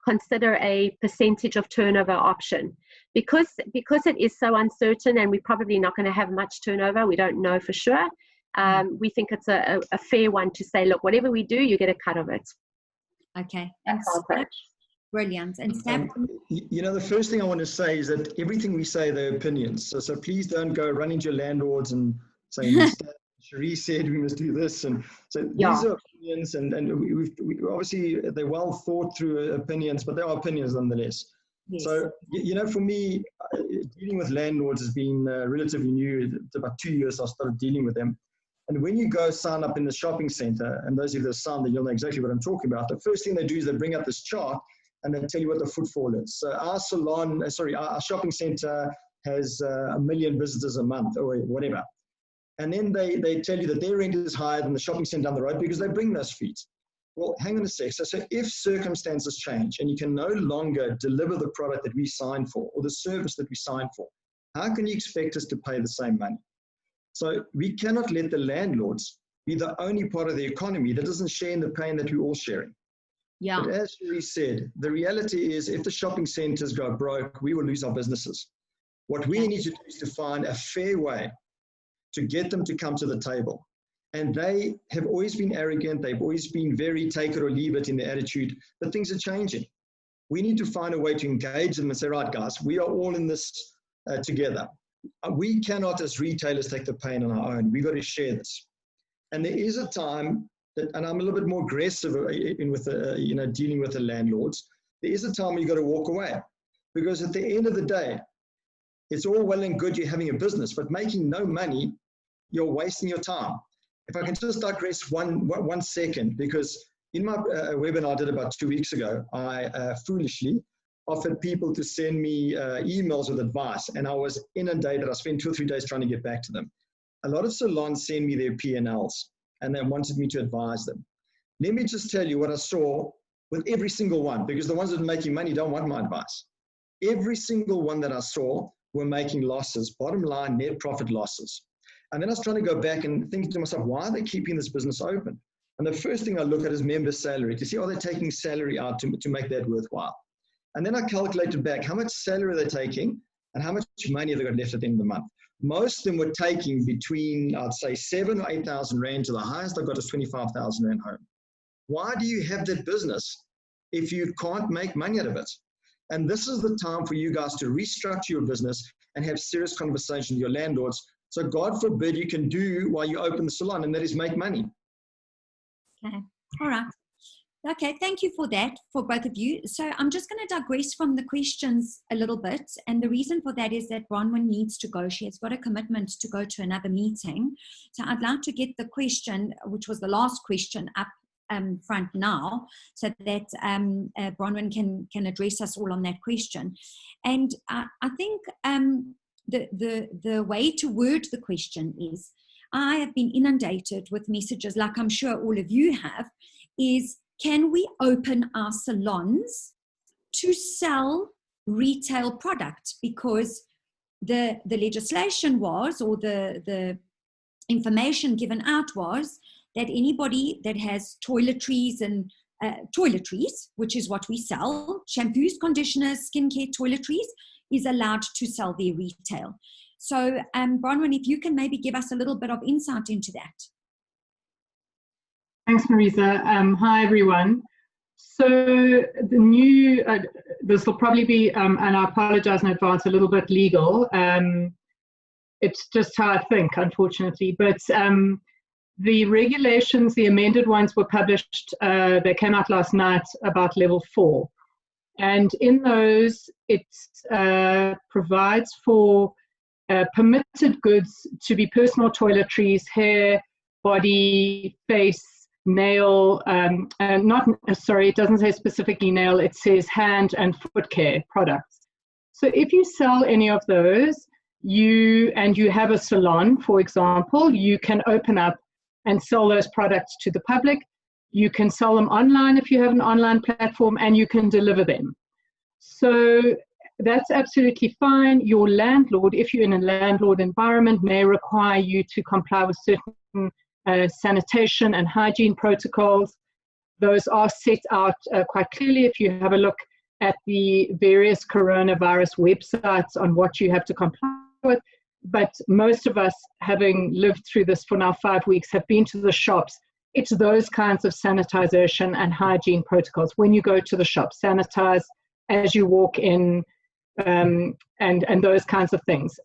consider a percentage of turnover option, because it is so uncertain, and we're probably not going to have much turnover. We don't know for sure. We think it's a fair one to say, look, whatever we do, you get a cut of it. Okay. Thanks. Brilliant. And Stav? The first thing I want to say is that everything we say, they're opinions. So please don't go run into your landlords and say, Cherie said we must do this. And so these are opinions, and we obviously they're well thought through opinions, but they are opinions nonetheless. Yes. So, for me, dealing with landlords has been relatively new. It's about 2 years I started dealing with them. And when you go sign up in the shopping center, and those of you that signed, you'll know exactly what I'm talking about. The first thing they do is they bring up this chart and they tell you what the footfall is. So our our shopping center has 1 million visitors a month or whatever. And then they tell you that their rent is higher than the shopping center down the road because they bring those fees. Well, hang on a sec. So if circumstances change and you can no longer deliver the product that we signed for or the service that we signed for, how can you expect us to pay the same money? So we cannot let the landlords be the only part of the economy that doesn't share in the pain that we're all sharing. Yeah. But as Cherie said, the reality is if the shopping centers go broke, we will lose our businesses. What we need to do is to find a fair way to get them to come to the table. And they have always been arrogant. They've always been very take it or leave it in their attitude, but things are changing. We need to find a way to engage them and say, right, guys, we are all in this together. We cannot as retailers take the pain on our own. We've got to share this. And there is a time that, and I'm a little bit more aggressive dealing with the landlords. There is a time when you've got to walk away, because at the end of the day, it's all well and good you're having a business, but making no money, you're wasting your time. If I can just digress one second, because in my webinar I did about 2 weeks ago, I foolishly offered people to send me emails with advice, and I was inundated. I spent 2 or 3 days trying to get back to them. A lot of salons send me their P&Ls, and they wanted me to advise them. Let me just tell you what I saw with every single one, because the ones that are making money don't want my advice. Every single one that I saw were making losses, bottom line, net profit losses. And then I was trying to go back and think to myself, why are they keeping this business open? And the first thing I look at is member salary to see, are they taking salary out to make that worthwhile? And then I calculated back how much salary are they taking and how much money have they got left at the end of the month. Most of them were taking between, I'd say, 7,000 or 8,000 Rand to the highest I got is 25,000 Rand home. Why do you have that business if you can't make money out of it. And this is the time for you guys to restructure your business and have serious conversations with your landlords. So God forbid you can do while you open the salon, and that is make money. Okay, all right. Okay, thank you for that, for both of you. So I'm just going to digress from the questions a little bit. And the reason for that is that Bronwyn needs to go. She has got a commitment to go to another meeting. So I'd like to get the question, which was the last question, up front now, so that Bronwyn can address us all on that question. And I think the way to word the question is, I have been inundated with messages, like I'm sure all of you have, is, can we open our salons to sell retail products? Because the legislation was, or the information given out was, that anybody that has toiletries and toiletries, which is what we sell, shampoos, conditioners, skincare, toiletries, is allowed to sell their retail. So Bronwyn, if you can maybe give us a little bit of insight into that. Thanks, Marisa. Hi, everyone. So the new, this will probably be, and I apologize in advance, a little bit legal. It's just how I think, unfortunately. But the regulations, the amended ones, were published, they came out last night, about level 4. And in those, it provides for permitted goods to be personal toiletries, hair, body, face, nail, it doesn't say specifically nail, it says hand and foot care products. So if you sell any of those, you have a salon, for example, you can open up and sell those products to the public. You can sell them online if you have an online platform, and you can deliver them. So that's absolutely fine. Your landlord, if you're in a landlord environment, may require you to comply with certain sanitation and hygiene protocols. Those are set out quite clearly if you have a look at the various coronavirus websites on what you have to comply with. But most of us, having lived through this for now 5 weeks, have been to the shops. It's those kinds of sanitization and hygiene protocols. When you go to the shop, sanitize as you walk in, and those kinds of things.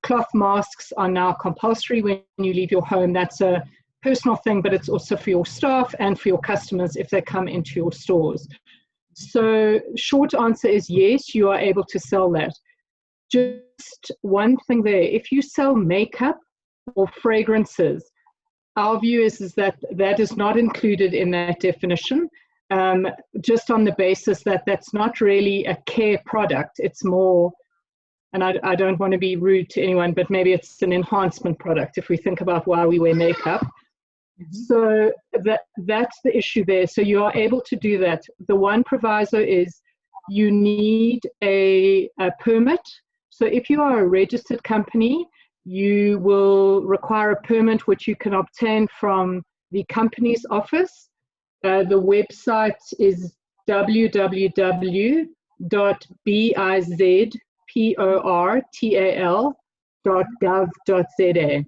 Cloth masks are now compulsory when you leave your home. That's a personal thing, but it's also for your staff and for your customers if they come into your stores. So short answer is yes, you are able to sell that. Just one thing there, if you sell makeup or fragrances, our view is that that is not included in that definition, just on the basis that that's not really a care product. It's more, and I don't want to be rude to anyone, but maybe it's an enhancement product if we think about why we wear makeup. So that's the issue there. So you are able to do that. The one proviso is you need a permit. So if you are a registered company, you will require a permit which you can obtain from the company's office. The website is www.bizportal.gov.za.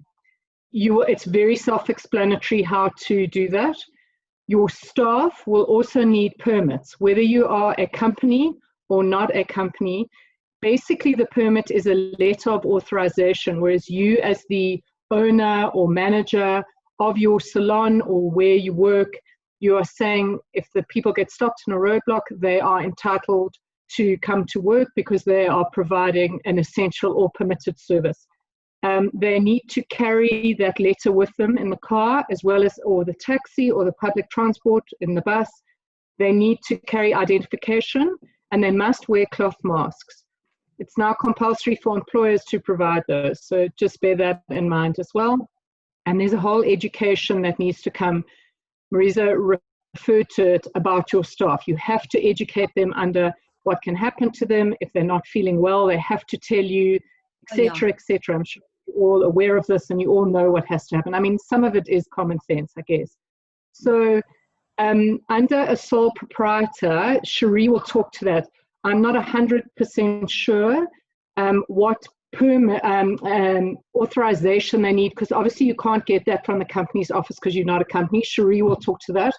It's very self-explanatory how to do that. Your staff will also need permits, whether you are a company or not a company. Basically, the permit is a letter of authorization, whereas you as the owner or manager of your salon or where you work, you are saying if the people get stopped in a roadblock, they are entitled to come to work because they are providing an essential or permitted service. They need to carry that letter with them in the car, as well as, or the taxi or the public transport in the bus. They need to carry identification, and they must wear cloth masks. It's now compulsory for employers to provide those, so just bear that in mind as well. And there's a whole education that needs to come. Marisa referred to it about your staff. You have to educate them under what can happen to them if they're not feeling well. They have to tell you, etc., etc. I'm sure you're all aware of this and you all know what has to happen. I mean, some of it is common sense, I guess. So under a sole proprietor, Cherie will talk to that. I'm not 100% sure what authorization they need, because obviously you can't get that from the company's office because you're not a company. Cherie will talk to that.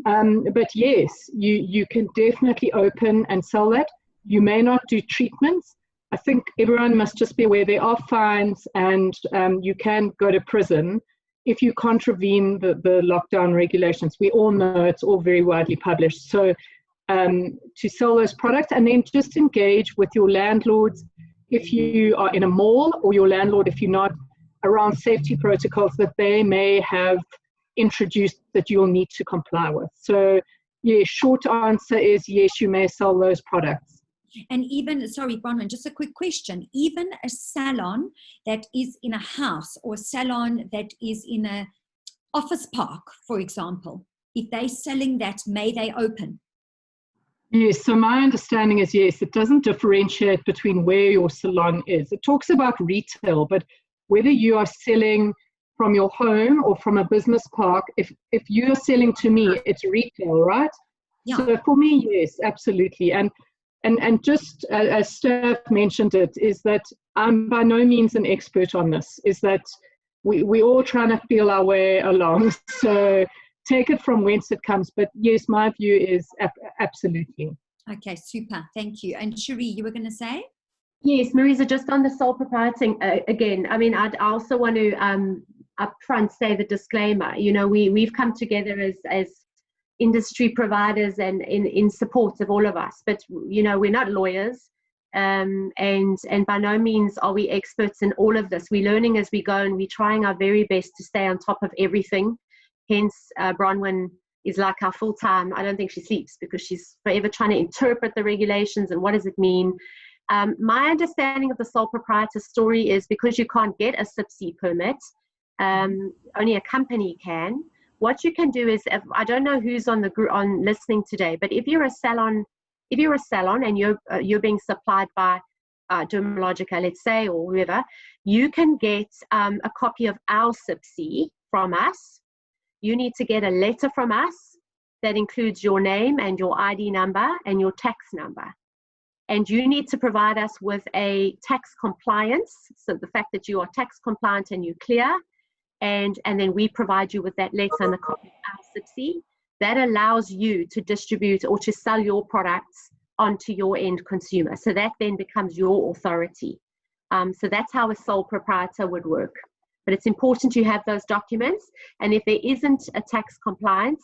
But yes, you can definitely open and sell that. You may not do treatments. I think everyone must just be aware there are fines, and you can go to prison if you contravene the lockdown regulations. We all know it's all very widely published. So to sell those products, and then just engage with your landlords if you are in a mall, or your landlord if you're not, around safety protocols that they may have introduced that you'll need to comply with. So yeah, short answer is yes, you may sell those products. And even, sorry, Bronwyn, just a quick question. Even a salon that is in a house, or a salon that is in a office park, for example, if they're selling that, may they open? Yes, so my understanding is yes, it doesn't differentiate between where your salon is. It talks about retail, but whether you are selling from your home or from a business park, if you're selling to me, it's retail, right? Yeah. So for me, yes, absolutely. And just as Stav mentioned it, is that I'm by no means an expert on this, is that we're all trying to feel our way along. So take it from whence it comes. But yes, my view is absolutely. Okay, super. Thank you. And Cherie, you were going to say? Yes, Marisa, just on the sole proprietor again, I mean, I also want to upfront say the disclaimer. You know, we've come together as industry providers and in support of all of us, but you know, we're not lawyers, and by no means are we experts in all of this. We're learning as we go, and we're trying our very best to stay on top of everything. Hence, Bronwyn is like our full-time. I don't think she sleeps, because she's forever trying to interpret the regulations and what does it mean. My understanding of the sole proprietor story is, because you can't get a SIPC permit, only a company can. What you can do is, I don't know who's on the group on listening today, but if you're a salon and you're being supplied by Dermalogica, let's say, or whoever, you can get a copy of our SIPC from us. You need to get a letter from us that includes your name and your ID number and your tax number. And you need to provide us with a tax compliance, so the fact that you are tax compliant and you clear, and then we provide you with that letter and a copy of our SIPC. That allows you to distribute or to sell your products onto your end consumer. So that then becomes your authority. So that's how a sole proprietor would work. But it's important you have those documents, and if there isn't a tax compliance,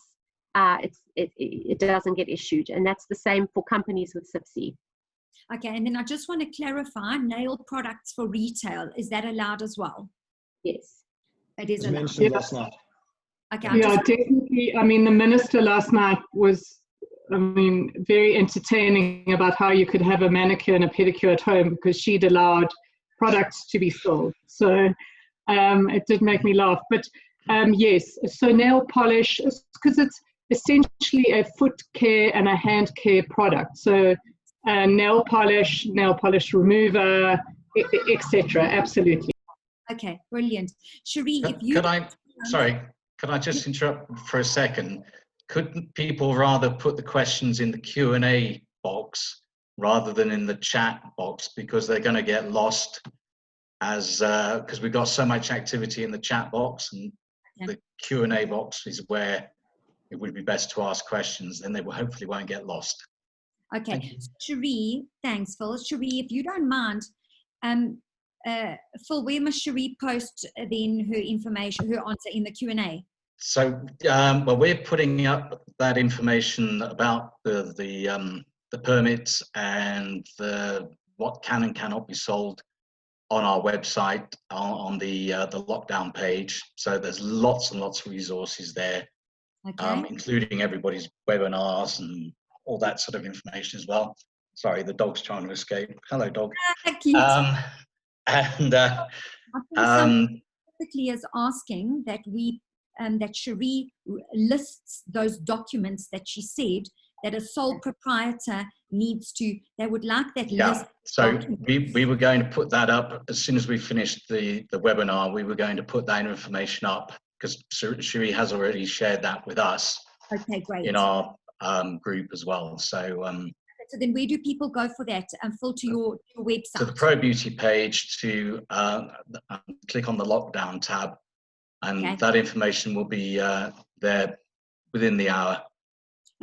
it doesn't get issued, and that's the same for companies with SIPC. Okay, and then I just want to clarify, nail products for retail, is that allowed as well? Yes. It is As allowed. mentioned last night. Okay. Yeah, definitely. I mean, the minister last night was, very entertaining about how you could have a manicure and a pedicure at home, because she'd allowed products to be sold. So it did make me laugh. But yes, so nail polish, because it's essentially a foot care and a hand care product. So nail polish remover, etc. Absolutely. Okay, brilliant. Cherie, if you... Could I just interrupt for a second? Couldn't people rather put the questions in the Q&A box rather than in the chat box, because they're going to get lost because we've got so much activity in the chat box, and the Q&A box is where it would be best to ask questions, then they hopefully won't get lost. Okay, Cherie, thanks, Phil. Cherie, if you don't mind, Phil, where must Cherie post then her information, her answer in the Q&A? So, well, we're putting up that information about the permits and what can and cannot be sold on our website on the lockdown page. So there's lots and lots of resources there, including everybody's webinars and all that sort of information as well. Sorry, the dog's trying to escape. Hello, dog. Specifically is asking that that Cherie lists those documents that she said that a sole proprietor needs to, they would like that list. So we were going to put that up as soon as we finished the webinar. We were going to put that information up, because Cherie has already shared that with us. Okay, great. In our group as well. So So then where do people go for that and filter your website? To the Pro Beauty page, to click on the lockdown tab, and that information will be there within the hour.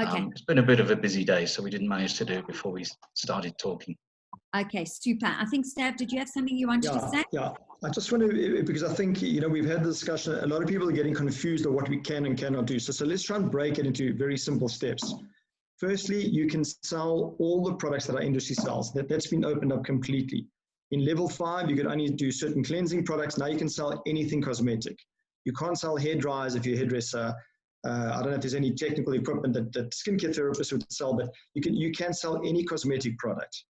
Okay. It's been a bit of a busy day, so we didn't manage to do it before we started talking. Okay, super. I think, Stav, did you have something you wanted to say? Yeah, I just want to, because I think, we've had the discussion, a lot of people are getting confused on what we can and cannot do. So let's try and break it into very simple steps. Firstly, you can sell all the products that our industry sells. That's been opened up completely. In level 5, you could only do certain cleansing products. Now you can sell anything cosmetic. You can't sell hair dryers if you're a hairdresser. I don't know if there's any technical equipment that skincare therapists would sell, but you can sell any cosmetic product.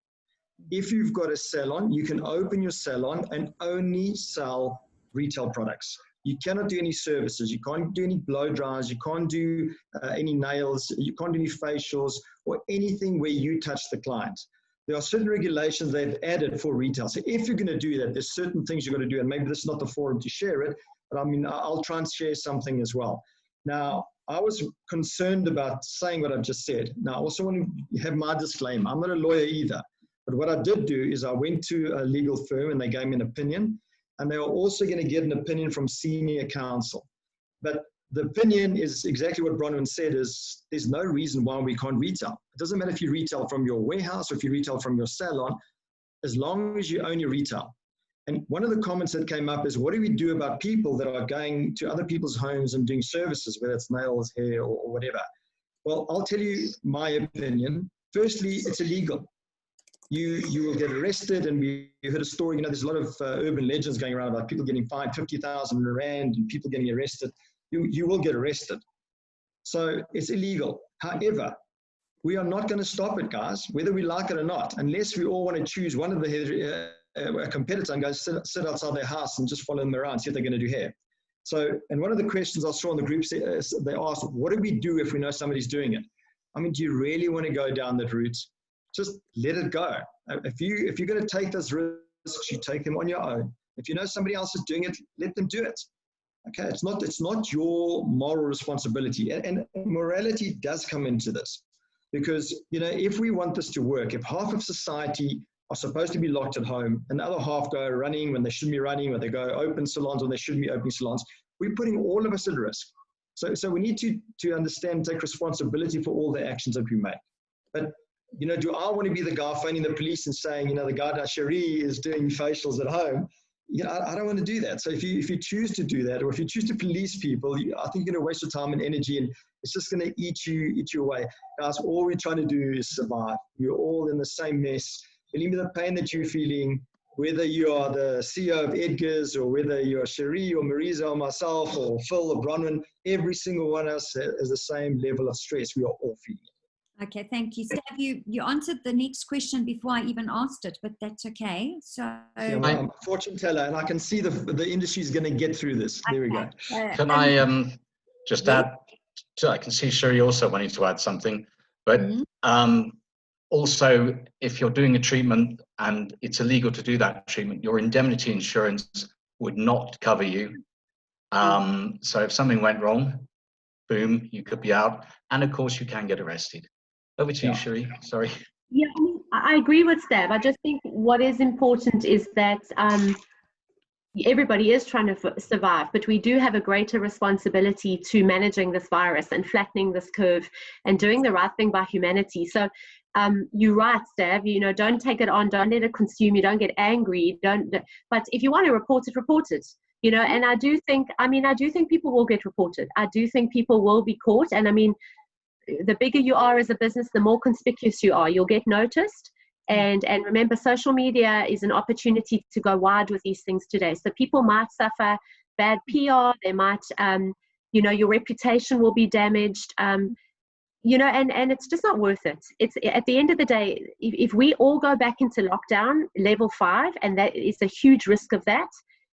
If you've got a salon, you can open your salon and only sell retail products. You cannot do any services. You can't do any blow dries. You can't do any nails. You can't do any facials or anything where you touch the client. There are certain regulations they've added for retail. So if you're going to do that, there's certain things you're going to do, and maybe this is not the forum to share it, but I mean, I'll try and share something as well. Now, I was concerned about saying what I've just said. Now, I also want to have my disclaimer. I'm not a lawyer either. But what I did do is I went to a legal firm and they gave me an opinion, and they were also going to get an opinion from senior counsel. But the opinion is exactly what Bronwyn said, is there's no reason why we can't retail. It doesn't matter if you retail from your warehouse or if you retail from your salon, as long as you own your retail. And one of the comments that came up is, what do we do about people that are going to other people's homes and doing services, whether it's nails, hair, or whatever? Well, I'll tell you my opinion. Firstly, it's illegal. You will get arrested, and we heard a story, there's a lot of urban legends going around about people getting fined 50,000 Rand and people getting arrested. You will get arrested. So it's illegal. However, we are not going to stop it, guys, whether we like it or not, unless we all want to choose one of the competitors and go sit outside their house and just follow them around, see if they're going to do hair. So, and one of the questions I saw in the group, they asked, what do we do if we know somebody's doing it? I mean, do you really want to go down that route? Just let it go. If you're going to take those risks, you take them on your own. If you know somebody else is doing it, let them do it. Okay, it's not your moral responsibility. And morality does come into this, because if we want this to work, if half of society are supposed to be locked at home and the other half go running when they shouldn't be running, when they go open salons when they shouldn't be opening salons, we're putting all of us at risk. So we need to understand, take responsibility for all the actions that we make. But do I want to be the guy phoning the police and saying, the guy Cherie is doing facials at home? I don't want to do that. So if you choose to do that, or if you choose to police people, I think you're going to waste your time and energy, and it's just going to eat you away. Guys, all we're trying to do is survive. We're all in the same mess. Believe me, the pain that you're feeling, whether you are the CEO of Edgar's, or whether you're Cherie or Marisa or myself or Phil or Bronwyn, every single one of us has the same level of stress. We are all feeling it. Okay, thank you. Stav, you answered the next question before I even asked it, but that's okay. So yeah, well, I'm a fortune teller, and I can see the industry is going to get through this. There we go. Can I just add? I can see Cherie also wanting to add something, but also, if you're doing a treatment and it's illegal to do that treatment, your indemnity insurance would not cover you. So if something went wrong, boom, you could be out, and of course you can get arrested. Over to you, Cherie. Sorry. Yeah, I agree with Stav. I just think what is important is that everybody is trying to survive, but we do have a greater responsibility to managing this virus and flattening this curve and doing the right thing by humanity. So you're right, Stav, don't take it on, don't let it consume you, don't get angry, but if you want to report it. And I do think people will get reported. I do think people will be caught. And the bigger you are as a business, the more conspicuous you are. You'll get noticed. And remember, social media is an opportunity to go wide with these things today. So people might suffer bad PR. They might, your reputation will be damaged. And it's just not worth it. It's at the end of the day, if we all go back into lockdown, level 5, and that is a huge risk of that,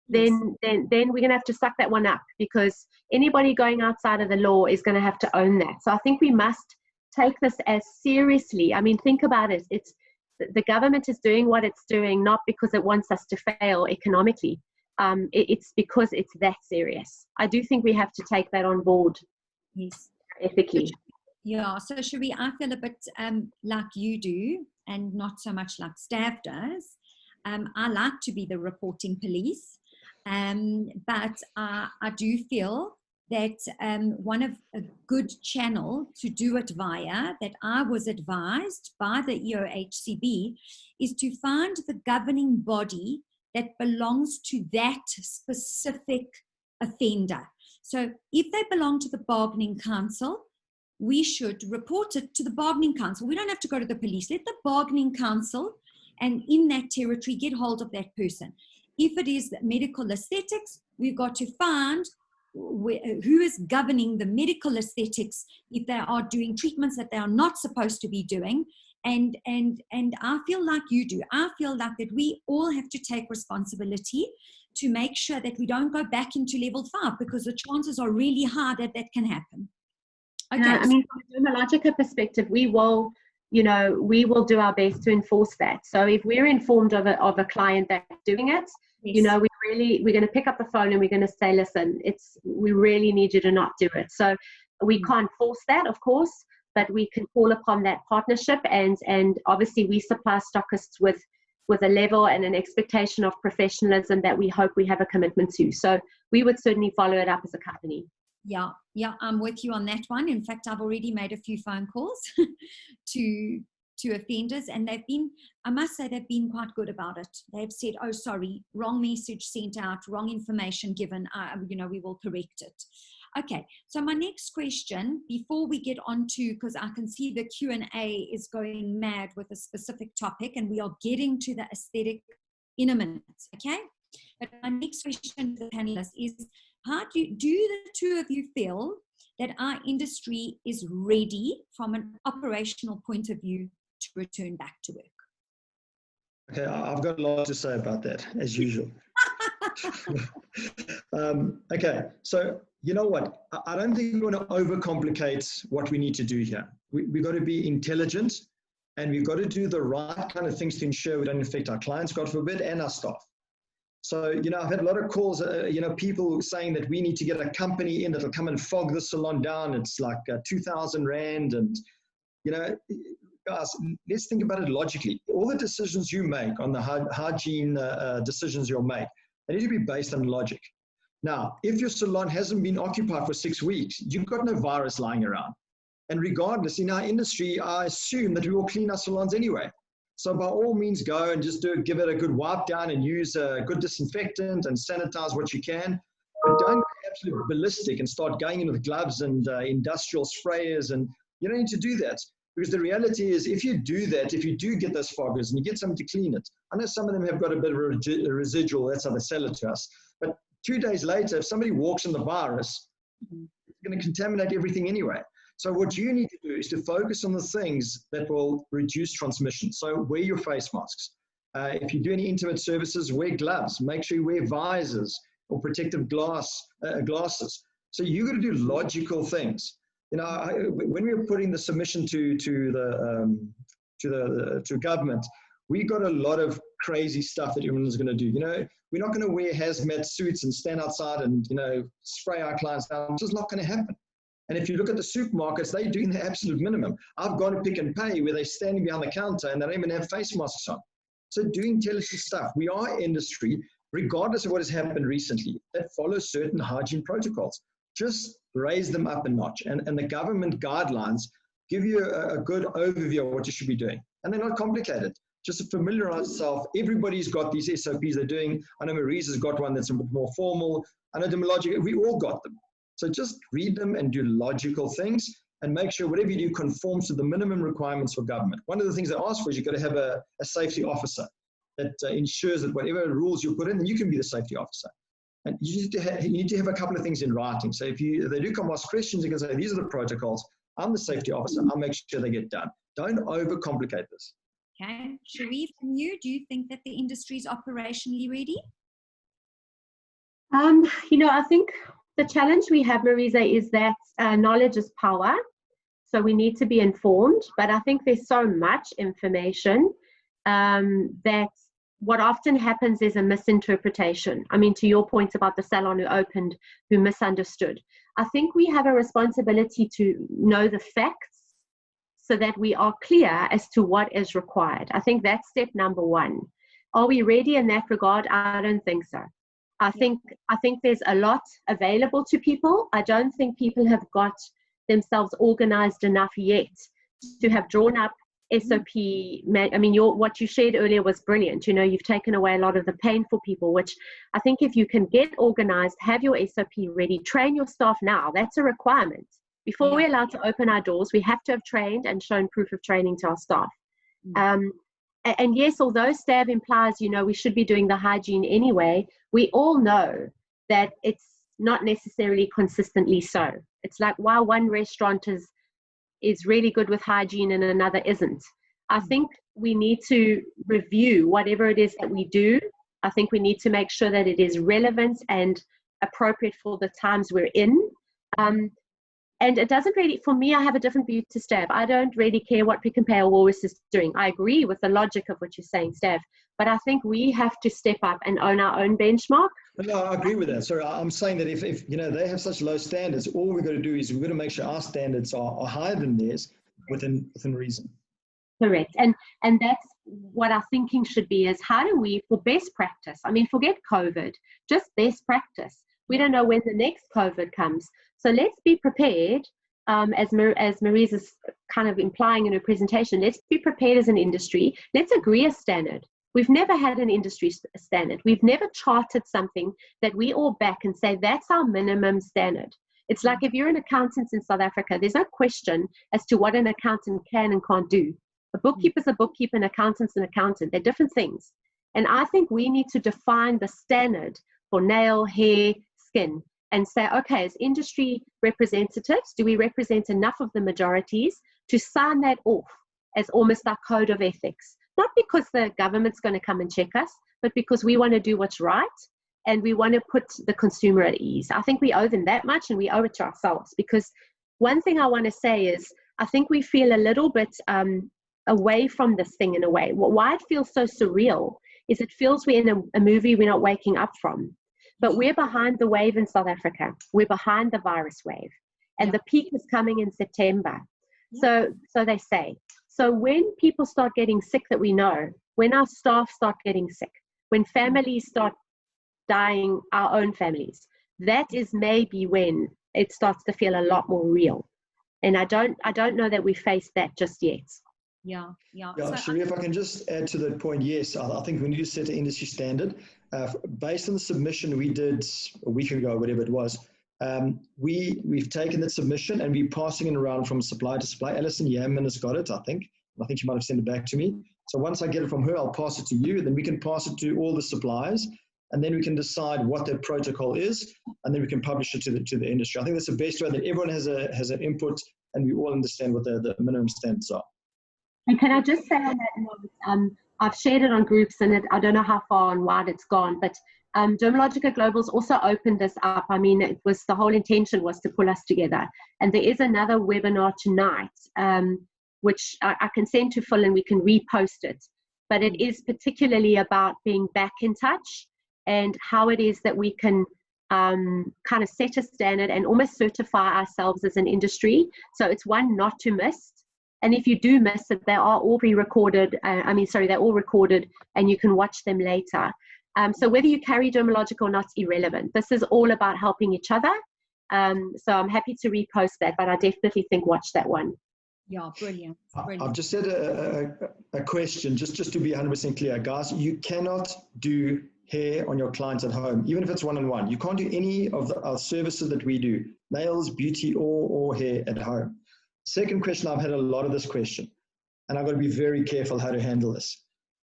then we're going to have to suck that one up, because anybody going outside of the law is going to have to own that. So I think we must take this as seriously. Think about it. It's the government is doing what it's doing, not because it wants us to fail economically. It's because it's that serious. I do think we have to take that on board. Yes. Ethically. Yeah, so Cherie, I feel a bit like you do, and not so much like Stav does. I like to be the reporting police, but I do feel that one of a good channel to do it via, that I was advised by the EOHCB, is to find the governing body that belongs to that specific offender. So if they belong to the bargaining council, we should report it to the bargaining council. We don't have to go to the police. Let the bargaining council, and in that territory, get hold of that person. If it is medical aesthetics, we've got to find who is governing the medical aesthetics if they are doing treatments that they are not supposed to be doing. And I feel like you do. I feel like that we all have to take responsibility to make sure that we don't go back into level 5, because the chances are really high that that can happen. Okay. I mean, from a Dermalogica perspective, we will do our best to enforce that. So if we're informed of a client that's doing it, Yes. We're going to pick up the phone and we're going to say, listen, we really need you to not do it. So we can't force that, of course, but we can call upon that partnership, and obviously we supply stockists with a level and an expectation of professionalism that we hope we have a commitment to. So we would certainly follow it up as a company. Yeah, I'm with you on that one. In fact, I've already made a few phone calls to offenders, and I must say, they've been quite good about it. They've said, oh, sorry, wrong message sent out, wrong information given, we will correct it. Okay, so my next question, before we get on to, because I can see the Q&A is going mad with a specific topic, and we are getting to the aesthetic in a minute, okay? But my next question to the panelists is, how do the two of you feel that our industry is ready from an operational point of view to return back to work? Okay, I've got a lot to say about that, as usual. Okay, so you know what? I don't think we want to overcomplicate what we need to do here. We've got to be intelligent, and we've got to do the right kind of things to ensure we don't affect our clients, God forbid, and our staff. So, I've had a lot of calls, people saying that we need to get a company in that'll come and fog the salon down. It's like 2,000 Rand. And, guys, let's think about it logically. All the decisions you make on the hygiene decisions you'll make, they need to be based on logic. Now, if your salon hasn't been occupied for 6 weeks, you've got no virus lying around. And regardless, in our industry, I assume that we will clean our salons anyway. So by all means, go and just give it a good wipe down and use a good disinfectant and sanitize what you can. But don't go absolutely ballistic and start going in with gloves and industrial sprayers. And you don't need to do that, because the reality is, if you do that, if you do get those foggers and you get someone to clean it, I know some of them have got a bit of a residual, that's how they sell it to us. But 2 days later, if somebody walks in the virus, it's going to contaminate everything anyway. So what you need to do is to focus on the things that will reduce transmission. So wear your face masks. If you do any intimate services, wear gloves. Make sure you wear visors or protective glasses. So you've got to do logical things. When we were putting the submission to government, we got a lot of crazy stuff that everyone's going to do. We're not going to wear hazmat suits and stand outside and spray our clients down. It's just not going to happen. And if you look at the supermarkets, they're doing the absolute minimum. I've gone to Pick and Pay where they're standing behind the counter and they don't even have face masks on. So do intelligent stuff. We are industry, regardless of what has happened recently, that follows certain hygiene protocols. Just raise them up a notch. And the government guidelines give you a good overview of what you should be doing. And they're not complicated. Just to familiarize yourself. Everybody's got these SOPs they're doing. I know Marisa's got one that's a bit more formal. I know Dermalogica, we all got them. So just read them and do logical things, and make sure whatever you do conforms to the minimum requirements for government. One of the things they ask for is you've got to have a safety officer that ensures that whatever rules you put in, you can be the safety officer. And you need to have a couple of things in writing. So if they do come ask questions, you can say, these are the protocols. I'm the safety officer. I'll make sure they get done. Don't overcomplicate this. Okay. Cherie, from you, do you think that the industry is operationally ready? I think the challenge we have, Marisa, is that knowledge is power. So we need to be informed. But I think there's so much information that what often happens is a misinterpretation. I mean, to your point about the salon who opened, who misunderstood. I think we have a responsibility to know the facts so that we are clear as to what is required. I think that's step number one. Are we ready in that regard? I don't think so. I think there's a lot available to people. I don't think people have got themselves organized enough yet to have drawn up SOP. I mean, what you shared earlier was brilliant. You know, you've taken away a lot of the pain for people, which I think if you can get organized, have your SOP ready, train your staff now. That's a requirement. Before we're allowed to open our doors, we have to have trained and shown proof of training to our staff. And yes, although Stav implies, you know, we should be doing the hygiene anyway, we all know that it's not necessarily consistently so. It's like, while one restaurant is really good with hygiene and another isn't. I think we need to review whatever it is that we do. I think we need to make sure that it is relevant and appropriate for the times we're in. And it doesn't really, for me, I have a different view to Stav. I don't really care what Pick n Pay or Woolworths is doing. I agree with the logic of what you're saying, Stav, but I think we have to step up and own our own benchmark. No, I agree with that. So I'm saying that if you know, they have such low standards, all we've got to do is we've got to make sure our standards are higher than theirs within reason. Correct. And that's what our thinking should be, is how do we, for best practice, I mean, forget COVID, just best practice. We don't know when the next COVID comes. So let's be prepared, as Marisa's kind of implying in her presentation, let's be prepared as an industry. Let's agree a standard. We've never had an industry standard. We've never charted something that we all back and say, that's our minimum standard. It's like if you're an accountant in South Africa, there's no question as to what an accountant can and can't do. A bookkeeper's a bookkeeper, an accountant's an accountant. They're different things. And I think we need to define the standard for nail, hair, skin, and say, okay, as industry representatives, do we represent enough of the majorities to sign that off as almost our code of ethics? Not because the government's going to come and check us, but because we want to do what's right and we want to put the consumer at ease. I think we owe them that much, and we owe it to ourselves, because one thing I want to say is I think we feel a little bit away from this thing in a way. Why it feels so surreal is it feels we're in a movie we're not waking up from. But we're behind the wave in South Africa. We're behind the virus wave. And the peak is coming in September. So they say. So when people start getting sick, that we know, when our staff start getting sick, when families start dying, our own families, that is maybe when it starts to feel a lot more real. And I don't know that we face that just yet. Yeah. So, Cherie, if I can just add to that point, yes, I think we need to set an industry standard. Based on the submission we did a week ago, whatever it was, we've taken that submission and we're passing it around from supply to supply. Alison Yaman has got it, I think. I think she might have sent it back to me. So once I get it from her, I'll pass it to you, and then we can pass it to all the suppliers, and then we can decide what their protocol is, and then we can publish it to the industry. I think that's the best way, that everyone has an input and we all understand what the minimum standards are. And can I just say on that note, I've shared it on groups, and I don't know how far and wide it's gone, but Dermalogica Global's also opened this up. I mean, the whole intention was to pull us together. And there is another webinar tonight, which I can send to Phil and we can repost it. But it is particularly about being back in touch and how it is that we can kind of set a standard and almost certify ourselves as an industry. So it's one not to miss. And if you do miss it, they are all pre-recorded. They're all recorded and you can watch them later. So whether you carry Dermalogica or not is irrelevant. This is all about helping each other. So I'm happy to repost that, but I definitely think watch that one. Yeah, brilliant. I've just said a question, just to be 100% clear, guys. You cannot do hair on your clients at home, even if it's one-on-one. You can't do any of our services that we do, nails, beauty, or hair at home. Second question, I've had a lot of this question, and I've got to be very careful how to handle this.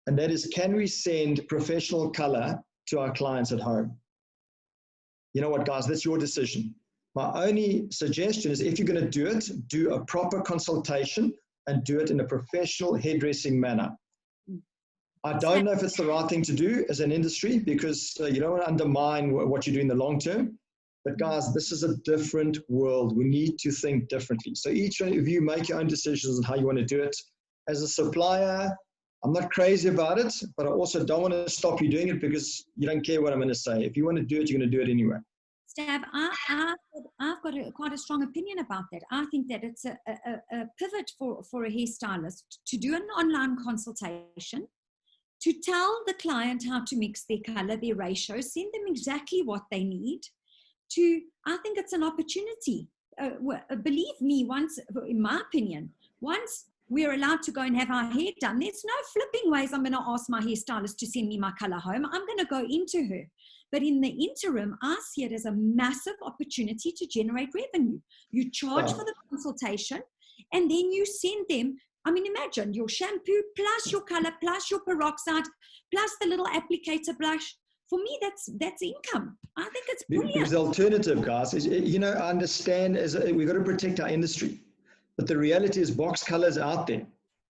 And that is, can we send professional color to our clients at home? You know what, guys, that's your decision. My only suggestion is, if you're going to do it, do a proper consultation and do it in a professional hairdressing manner. I don't know if it's the right thing to do as an industry, because you don't want to undermine what you do in the long term. But guys, this is a different world. We need to think differently. So each of you make your own decisions on how you want to do it. As a supplier, I'm not crazy about it, but I also don't want to stop you doing it because you don't care what I'm going to say. If you want to do it, you're going to do it anyway. Stav, I've got quite a strong opinion about that. I think that it's a pivot for a hairstylist to do an online consultation, to tell the client how to mix their color, their ratio, send them exactly what they need. I think it's an opportunity. Believe me, once, in my opinion, once we're allowed to go and have our hair done, there's no flipping ways I'm going to ask my hairstylist to send me my color home. I'm going to go into her. But in the interim, I see it as a massive opportunity to generate revenue. You charge for the consultation, and then you send them, I mean, imagine your shampoo plus your color plus your peroxide plus the little applicator brush. For me, that's income. I think it's brilliant. Because the alternative, guys, is, you know, I understand we've got to protect our industry. But the reality is box colors out there.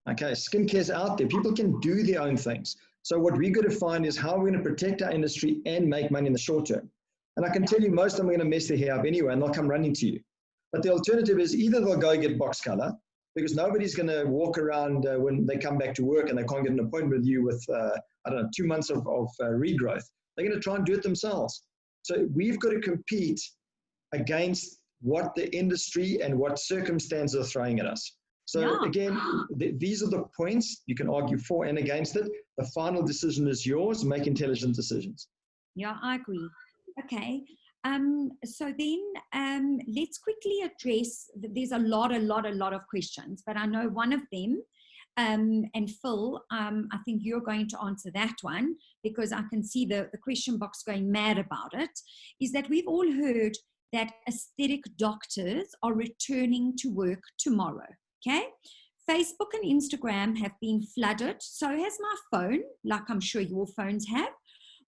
Okay, skincare's out there. People can do their own things. So what we've got to find is how we're going to protect our industry and make money in the short term. And I can tell you most of them are going to mess their hair up anyway, and they'll come running to you. But the alternative is either they'll go get box color, because nobody's going to walk around when they come back to work and they can't get an appointment with you with, I don't know, 2 months of regrowth. They're going to try and do it themselves. So we've got to compete against what the industry and what circumstances are throwing at us. So again, these are the points. You can argue for and against it. The final decision is yours. Make intelligent decisions. Yeah, I agree. Okay. So then let's quickly address, there's a lot of questions, but I know one of them, and Phil, I think you're going to answer that one because I can see the question box going mad about it, is that we've all heard that aesthetic doctors are returning to work tomorrow. Okay, Facebook and Instagram have been flooded, so has my phone, like I'm sure your phones have,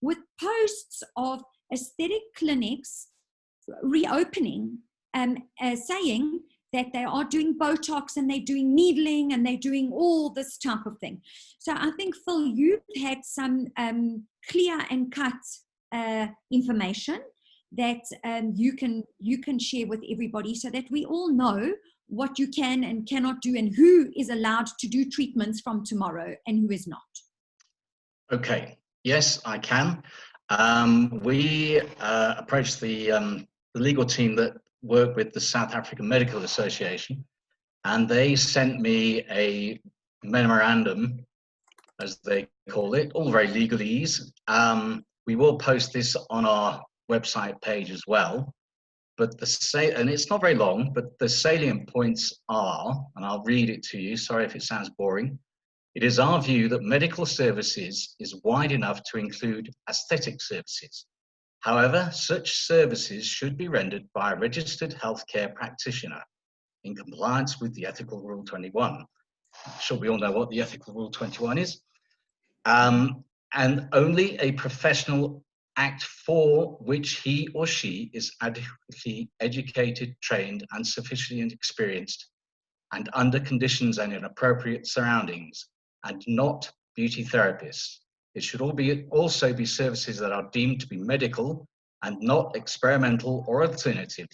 with posts of aesthetic clinics reopening, saying that they are doing Botox and they're doing needling and they're doing all this type of thing. So I think, Phil, you've had some clear and cut information that you can share with everybody so that we all know what you can and cannot do and who is allowed to do treatments from tomorrow and who is not. Okay, yes, I can. We approached the legal team that work with the South African Medical Association, and they sent me a memorandum, as they call it, all very legalese. We will post this on our website page as well. But and it's not very long, but the salient points are, and I'll read it to you, sorry if it sounds boring. It is our view that medical services is wide enough to include aesthetic services. However, such services should be rendered by a registered healthcare practitioner in compliance with the Ethical Rule 21. I'm sure we all know what the Ethical Rule 21 is. And only a professional act for which he or she is adequately educated, trained, and sufficiently experienced, and under conditions and in appropriate surroundings, and not beauty therapists. It should also be services that are deemed to be medical and not experimental or alternative,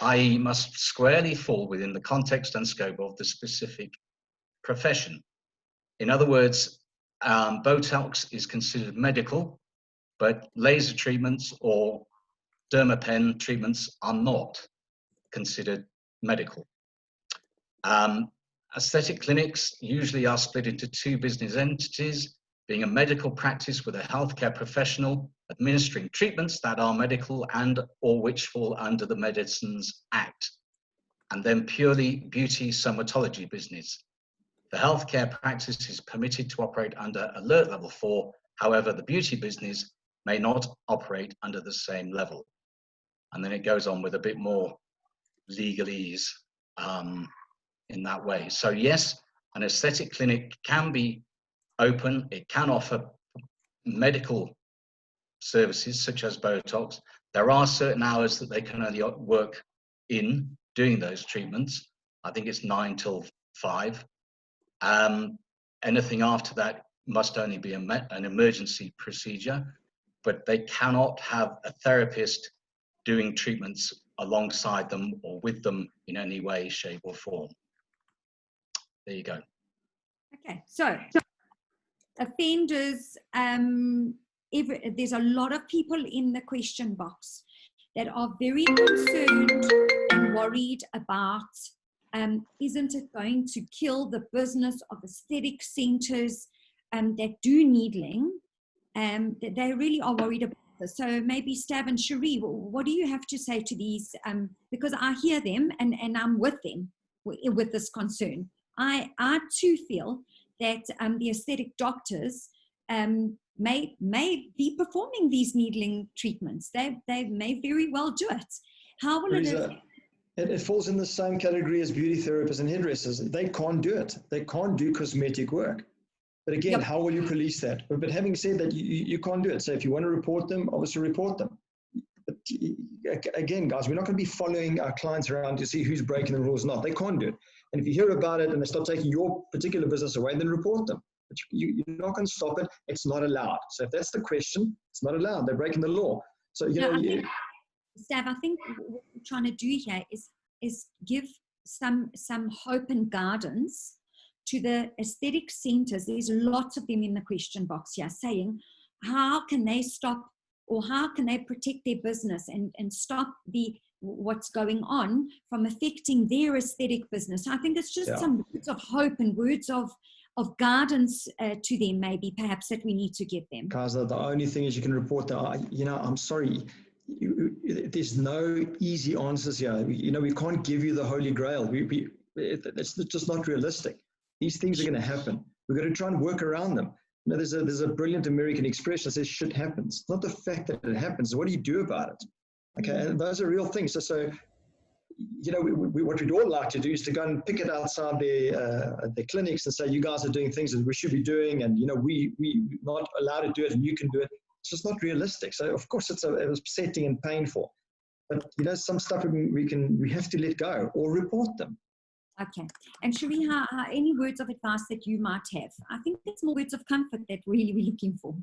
i.e. must squarely fall within the context and scope of the specific profession. In other words, Botox is considered medical, but laser treatments or dermapen treatments are not considered medical. Aesthetic clinics usually are split into two business entities, being a medical practice with a healthcare professional administering treatments that are medical and or which fall under the Medicines Act, and then purely beauty somatology business. The healthcare practice is permitted to operate under Alert Level 4. However, the beauty business may not operate under the same level. And then it goes on with a bit more legalese in that way. So yes, an aesthetic clinic can be open. It can offer medical services such as Botox. There are certain hours that they can only work in doing those treatments. I think it's 9 till 5. Anything after that must only be an emergency procedure, but they cannot have a therapist doing treatments alongside them or with them in any way, shape or form. there you go. Okay, so offenders, there's a lot of people in the question box that are very concerned and worried about, isn't it going to kill the business of aesthetic centers that do needling? That they really are worried about this. So maybe Stav and Cherie, what do you have to say to these? Because I hear them and I'm with them with this concern. I too feel that the aesthetic doctors may be performing these needling treatments. They may very well do it. How will it falls in the same category as beauty therapists and hairdressers. They can't do it. They can't do cosmetic work. But again, Yep. how will you police that? But having said that, you can't do it. So if you want to report them, obviously report them. But again, guys, we're not going to be following our clients around to see who's breaking the rules or not. They can't do it. And if you hear about it and they start taking your particular business away, then report them. But you're not going to stop it. It's not allowed. So if that's the question, it's not allowed. They're breaking the law. So, Stav, I think what we're trying to do here is give some hope and guidance to the aesthetic centers. There's lots of them in the question box here saying, how can they stop or how can they protect their business and stop what's going on from affecting their aesthetic business? I think it's just some words of hope and words of guidance to them, maybe perhaps, that we need to give them. Guys, the only thing is you can report that, I'm sorry, there's no easy answers here. We can't give you the holy grail. It's just not realistic. These things are going to happen. We've got to try and work around them. There's a brilliant American expression that says shit happens. It's not the fact that it happens. What do you do about it? Okay, and those are real things. So what we'd all like to do is to go and pick it outside their clinics and say, you guys are doing things that we should be doing, and we're not allowed to do it and you can do it. It's just not realistic. So of course it's upsetting and painful. But some stuff we have to let go or report them. Okay. And Cherie, any words of advice that you might have? I think it's more words of comfort that really we're looking for.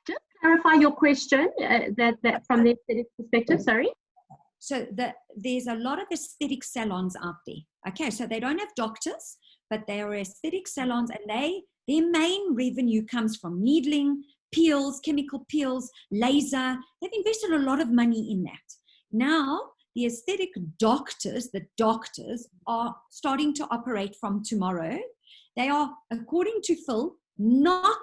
Just clarify your question that from the aesthetic perspective, sorry. So there's a lot of aesthetic salons out there. Okay, so they don't have doctors, but they are aesthetic salons, and their main revenue comes from needling, peels, chemical peels, laser. They've invested a lot of money in that. Now, the aesthetic doctors, are starting to operate from tomorrow. They are, according to Phil, not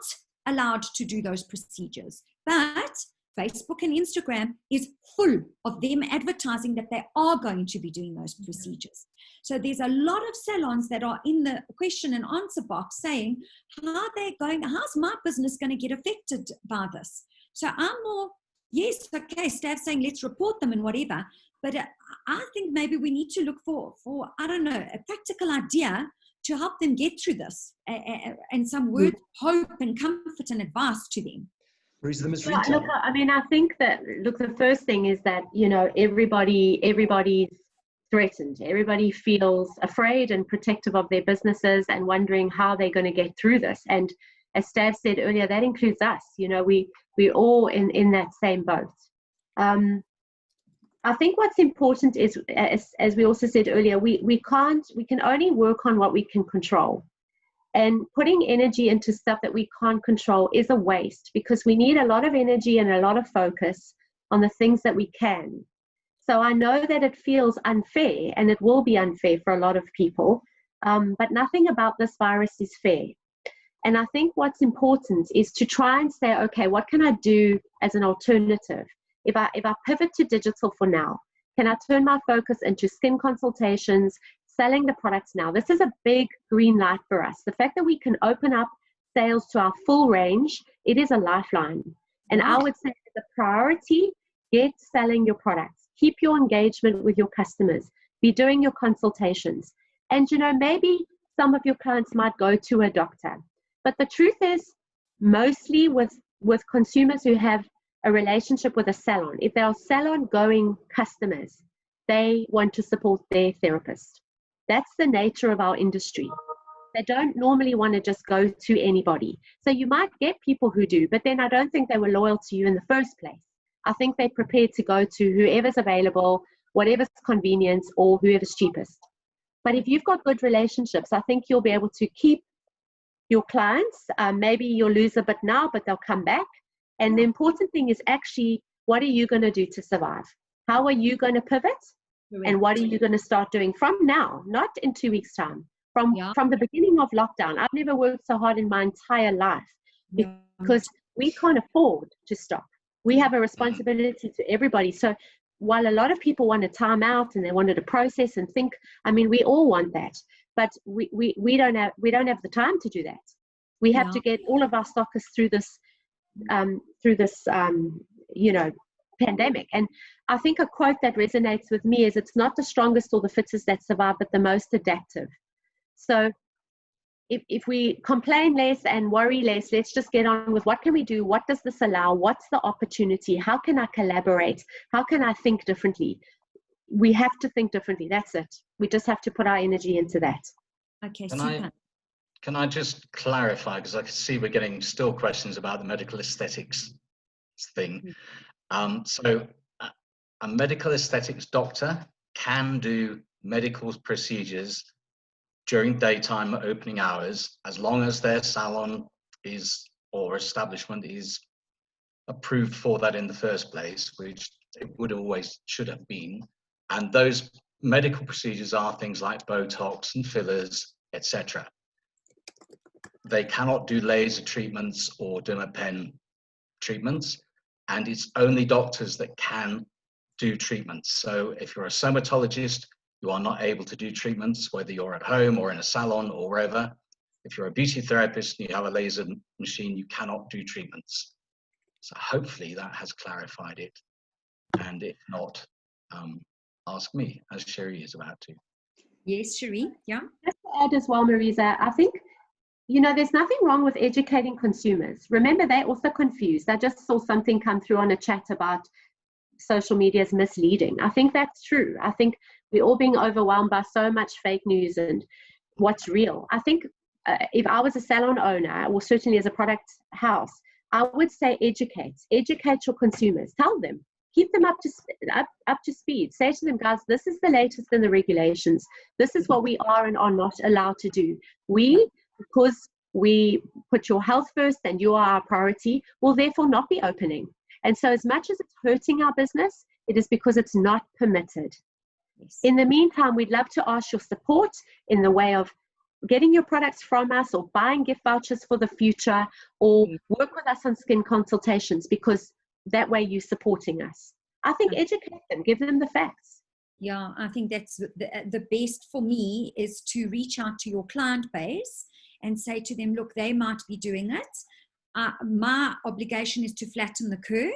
allowed to do those procedures. But Facebook and Instagram is full of them advertising that they are going to be doing those procedures. So there's a lot of salons that are in the question and answer box saying, how's my business going to get affected by this? So I'm more, yes, okay, Stav saying let's report them and whatever. But I think maybe we need to look for I don't know, a practical idea to help them get through this and some words of hope and comfort and advice to them. Look, I mean, I think that, the first thing is that, everybody's threatened. Everybody feels afraid and protective of their businesses and wondering how they're going to get through this. And as Stav said earlier, that includes us. We're all in that same boat. I think what's important is, as we also said earlier, we can only work on what we can control. And putting energy into stuff that we can't control is a waste, because we need a lot of energy and a lot of focus on the things that we can. So I know that it feels unfair, and it will be unfair for a lot of people, but nothing about this virus is fair. And I think what's important is to try and say, okay, what can I do as an alternative? If I pivot to digital for now, can I turn my focus into skin consultations, selling the products now? This is a big green light for us. The fact that we can open up sales to our full range, it is a lifeline. And I would say as a priority, get selling your products. Keep your engagement with your customers. Be doing your consultations. And, maybe some of your clients might go to a doctor. But the truth is, mostly with consumers who have a relationship with a salon, if they are salon-going customers, they want to support their therapist. That's the nature of our industry. They don't normally want to just go to anybody. So you might get people who do, but then I don't think they were loyal to you in the first place. I think they're prepared to go to whoever's available, whatever's convenient, or whoever's cheapest. But if you've got good relationships, I think you'll be able to keep your clients. Maybe you'll lose a bit now, but they'll come back. And the important thing is actually, what are you going to do to survive? How are you going to pivot? And what are you going to start doing from now, not in 2 weeks' time? From the beginning of lockdown, I've never worked so hard in my entire life because we can't afford to stop. We have a responsibility to everybody. So while a lot of people want to time out and they wanted to process and think, I mean, we all want that, but we don't have the time to do that. We have to get all of our stockists through this pandemic. And I think a quote that resonates with me is, it's not the strongest or the fittest that survive, but the most adaptive. So if we complain less and worry less, let's just get on with what can we do? What does this allow? What's the opportunity? How can I collaborate? How can I think differently? We have to think differently. That's it. We just have to put our energy into that. Okay, super. Can I just clarify, because I can see we're getting still questions about the medical aesthetics thing. So a medical aesthetics doctor can do medical procedures during daytime opening hours, as long as their salon or establishment is approved for that in the first place, which it should have been. And those medical procedures are things like Botox and fillers, etc. They cannot do laser treatments or dermapen treatments, and it's only doctors that can do treatments. So if you're a somatologist, you are not able to do treatments, whether you're at home or in a salon or wherever. If you're a beauty therapist and you have a laser machine, you cannot do treatments. So hopefully that has clarified it. And if not, ask me, as Cherie is about to. Yes, Cherie, yeah. Just to add as well, Marisa, I think, there's nothing wrong with educating consumers. Remember, they're also confused. I just saw something come through on a chat about social media is misleading. I think that's true. I think we're all being overwhelmed by so much fake news and what's real. I think if I was a salon owner, or certainly as a product house, I would say educate your consumers. Tell them, keep them up to speed. Say to them, guys, this is the latest in the regulations. This is what we are and are not allowed to do. Because we put your health first and you are our priority, will therefore not be opening. And so as much as it's hurting our business, it is because it's not permitted. Yes. In the meantime, we'd love to ask your support in the way of getting your products from us, or buying gift vouchers for the future, or work with us on skin consultations, because that way you're supporting us. I think educate them, give them the facts. Yeah, I think that's the best for me, is to reach out to your client base and say to them, look, they might be doing it. My obligation is to flatten the curve.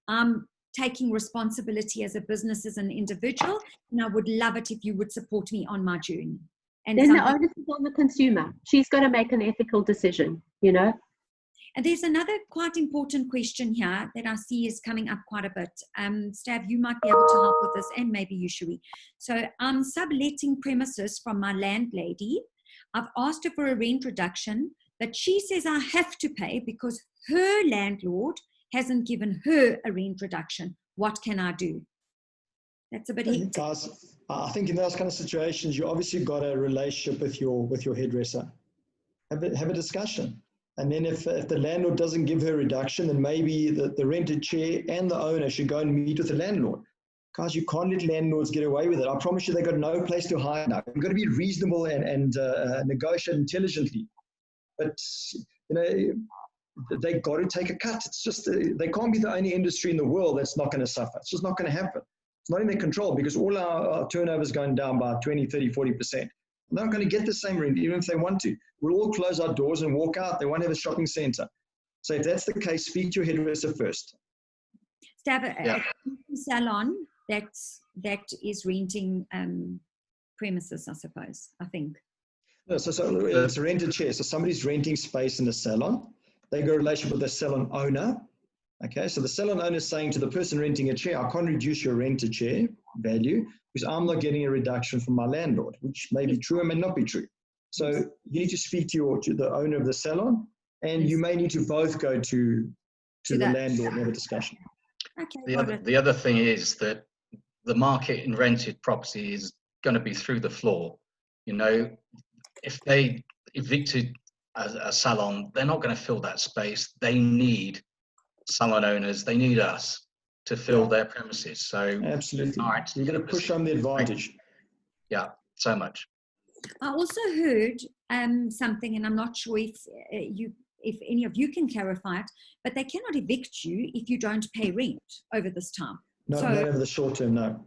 I'm taking responsibility as a business, as an individual, and I would love it if you would support me on my journey. And then the onus is on the consumer. She's got to make an ethical decision, And there's another quite important question here that I see is coming up quite a bit. Stav, you might be able to help with this, and maybe you, Cherie. So I'm subletting premises from my landlady. I've asked her for a rent reduction, but she says I have to pay because her landlord hasn't given her a rent reduction. What can I do? That's a bit hectic. Guys, I think in those kind of situations, you obviously got a relationship with your hairdresser. Have a discussion. And then if the landlord doesn't give her a reduction, then maybe the rented chair and the owner should go and meet with the landlord. Guys, you can't let landlords get away with it. I promise you, they've got no place to hide now. You've got to be reasonable and negotiate intelligently. But, they got to take a cut. It's just, they can't be the only industry in the world that's not going to suffer. It's just not going to happen. It's not in their control, because all our turnover is going down by 20, 30, 40%. They're not going to get the same rent, even if they want to. We'll all close our doors and walk out. They won't have a shopping center. So if that's the case, speak to your hairdresser first. Stav, a salon that is renting premises, I suppose, I think. No, so it's a rented chair. So somebody's renting space in the salon. They got a relationship with the salon owner. Okay, so the salon owner is saying to the person renting a chair, I can't reduce your rented chair value because I'm not getting a reduction from my landlord, which may be true and may not be true. So you need to speak to the owner of the salon, and you may need to both go to the landlord and have a discussion. Okay. The other thing is that the market in rented property is going to be through the floor. You know, if they evicted a salon, they're not going to fill that space. They need salon owners. They need us to fill their premises. So absolutely, you're going to push on the advantage. Yeah, so much. I also heard something, and I'm not sure if any of you can clarify it, but they cannot evict you if you don't pay rent over this time. Not over the short term, no.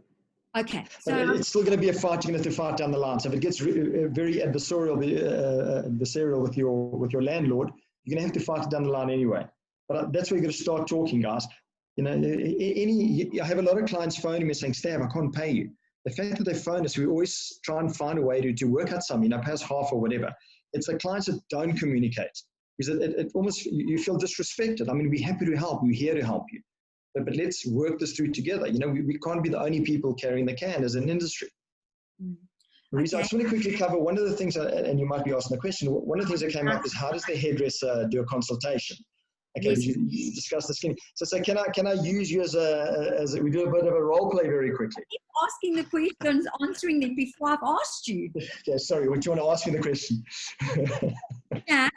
Okay. So it's still going to be a fight. You're going to have to fight down the line. So if it gets very adversarial with your landlord, you're going to have to fight it down the line anyway. But that's where you're going to start talking, guys. You know, I have a lot of clients phoning me saying, Stav, I can't pay you. The fact that they phone us, we always try and find a way to work out something, pay us half or whatever. It's the clients that don't communicate, because it almost, you feel disrespected. I mean, we're happy to help. We're here to help you. But let's work this through together. You know, we can't be the only people carrying the can as an industry. Marisa, I just want to quickly cover one of the things, and you might be asking the question, one of the things that came up is, how does the hairdresser do a consultation? Okay, yes. You discussed the skin. So can I use you as we do a bit of a role play very quickly? Keep asking the questions, answering them before I've asked you. Okay, sorry, what do you want to ask me the question? Yeah.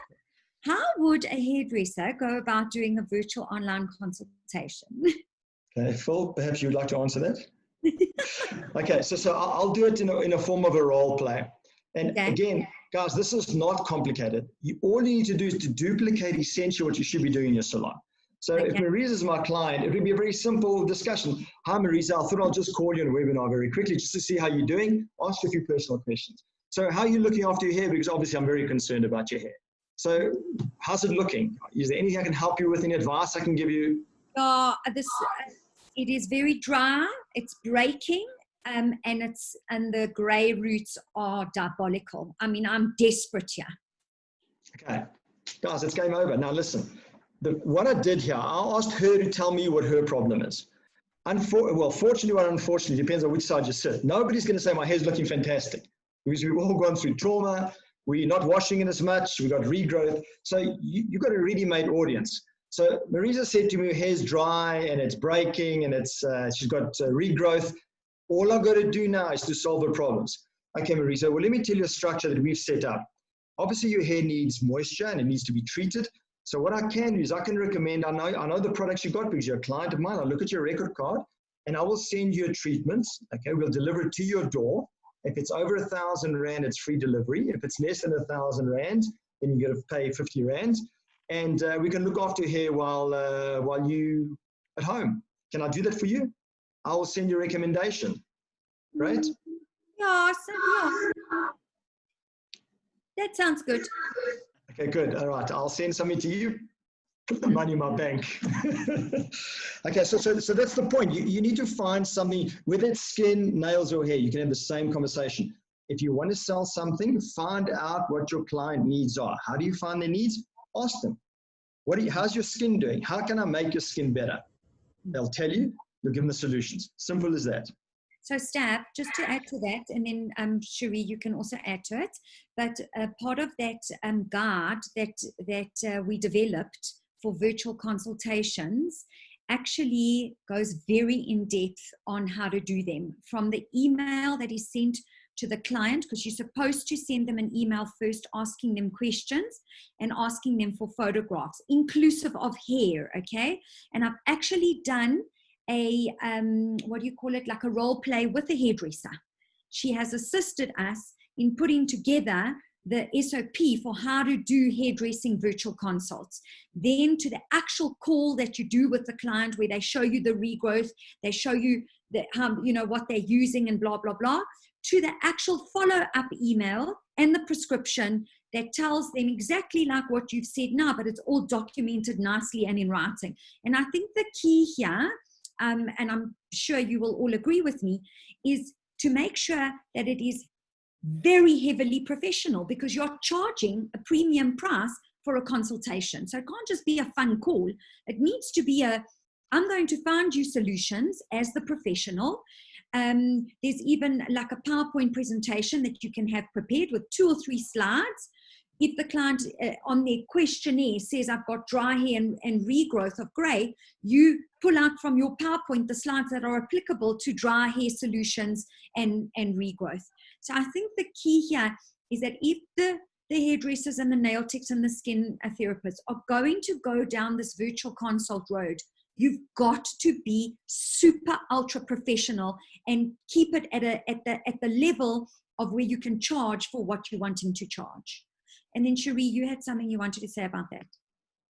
How would a hairdresser go about doing a virtual online consultation? Okay, Phil, perhaps you would like to answer that? Okay, so I'll do it in a form of a role play. And again, guys, this is not complicated. All you need to do is to duplicate essentially what you should be doing in your salon. So if Marisa is my client, it would be a very simple discussion. Hi, Marisa, I thought I'll just call you on a webinar very quickly just to see how you're doing, ask you a few personal questions. So how are you looking after your hair? Because obviously I'm very concerned about your hair. So how's it looking? Is there anything I can help you with, any advice I can give you? It is very dry, it's breaking, and the grey roots are diabolical. I mean, I'm desperate here. Okay, guys, it's game over. Now listen, what I did here, I asked her to tell me what her problem is. Fortunately or unfortunately, depends on which side you sit. Nobody's going to say my hair's looking fantastic, because we've all gone through trauma. We're not washing it as much. We've got regrowth. So you've got a ready-made audience. So Marisa said to me, her hair's dry and it's breaking and she's got regrowth. All I've got to do now is to solve her problems. Okay, Marisa, well, let me tell you a structure that we've set up. Obviously, your hair needs moisture and it needs to be treated. So what I can do is I can recommend, I know the products you got because you're a client of mine. I'll look at your record card and I will send you a treatment. Okay, we'll deliver it to your door. If it's over 1,000 Rand, it's free delivery. If it's less than 1,000 Rand, then you got to pay 50 Rand. And we can look after your hair while you at home. Can I do that for you? I will send you a recommendation. Right? Yeah, that sounds good. Okay, good. All right. I'll send something to you. Put the money in my bank. Okay, so that's the point. You need to find something, whether it's skin, nails, or hair. You can have the same conversation. If you want to sell something, find out what your client needs are. How do you find their needs? Ask them. How's your skin doing? How can I make your skin better? They'll tell you. You'll give them the solutions. Simple as that. So Stav, just to add to that, and then Cherie, you can also add to it, but part of that guide that we developed for virtual consultations actually goes very in depth on how to do them, from the email that is sent to the client, because you're supposed to send them an email first asking them questions and asking them for photographs, inclusive of hair, okay? And I've actually done a, like a role play with the hairdresser. She has assisted us in putting together the SOP for how to do hairdressing virtual consults. Then to the actual call that you do with the client, where they show you the regrowth, they show you what they're using and blah, blah, blah, to the actual follow-up email and the prescription that tells them exactly like what you've said now, but it's all documented nicely and in writing. And I think the key here, and I'm sure you will all agree with me, is to make sure that it is very heavily professional, because you're charging a premium price for a consultation. So it can't just be a fun call. It needs to be I'm going to find you solutions as the professional. There's even like a PowerPoint presentation that you can have prepared with 2 or 3 slides. if the client on their questionnaire says, I've got dry hair and regrowth of grey, you pull out from your PowerPoint the slides that are applicable to dry hair solutions and regrowth. So I think the key here is that if the hairdressers and the nail techs and the skin therapists are going to go down this virtual consult road, you've got to be super ultra professional and keep it at the level of where you can charge for what you're wanting to charge. And then Cherie, you had something you wanted to say about that.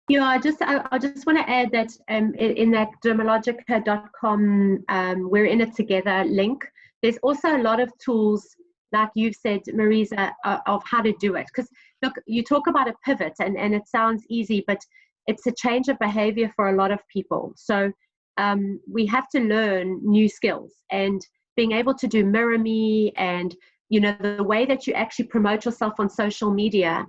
Yeah, I just want to add that in that dermalogica.com we're in it together link, there's also a lot of tools, like you've said, Marisa, of how to do it. Because look, you talk about a pivot and it sounds easy, but it's a change of behavior for a lot of people. So we have to learn new skills, and being able to do Mirror Me, and you know, the way that you actually promote yourself on social media.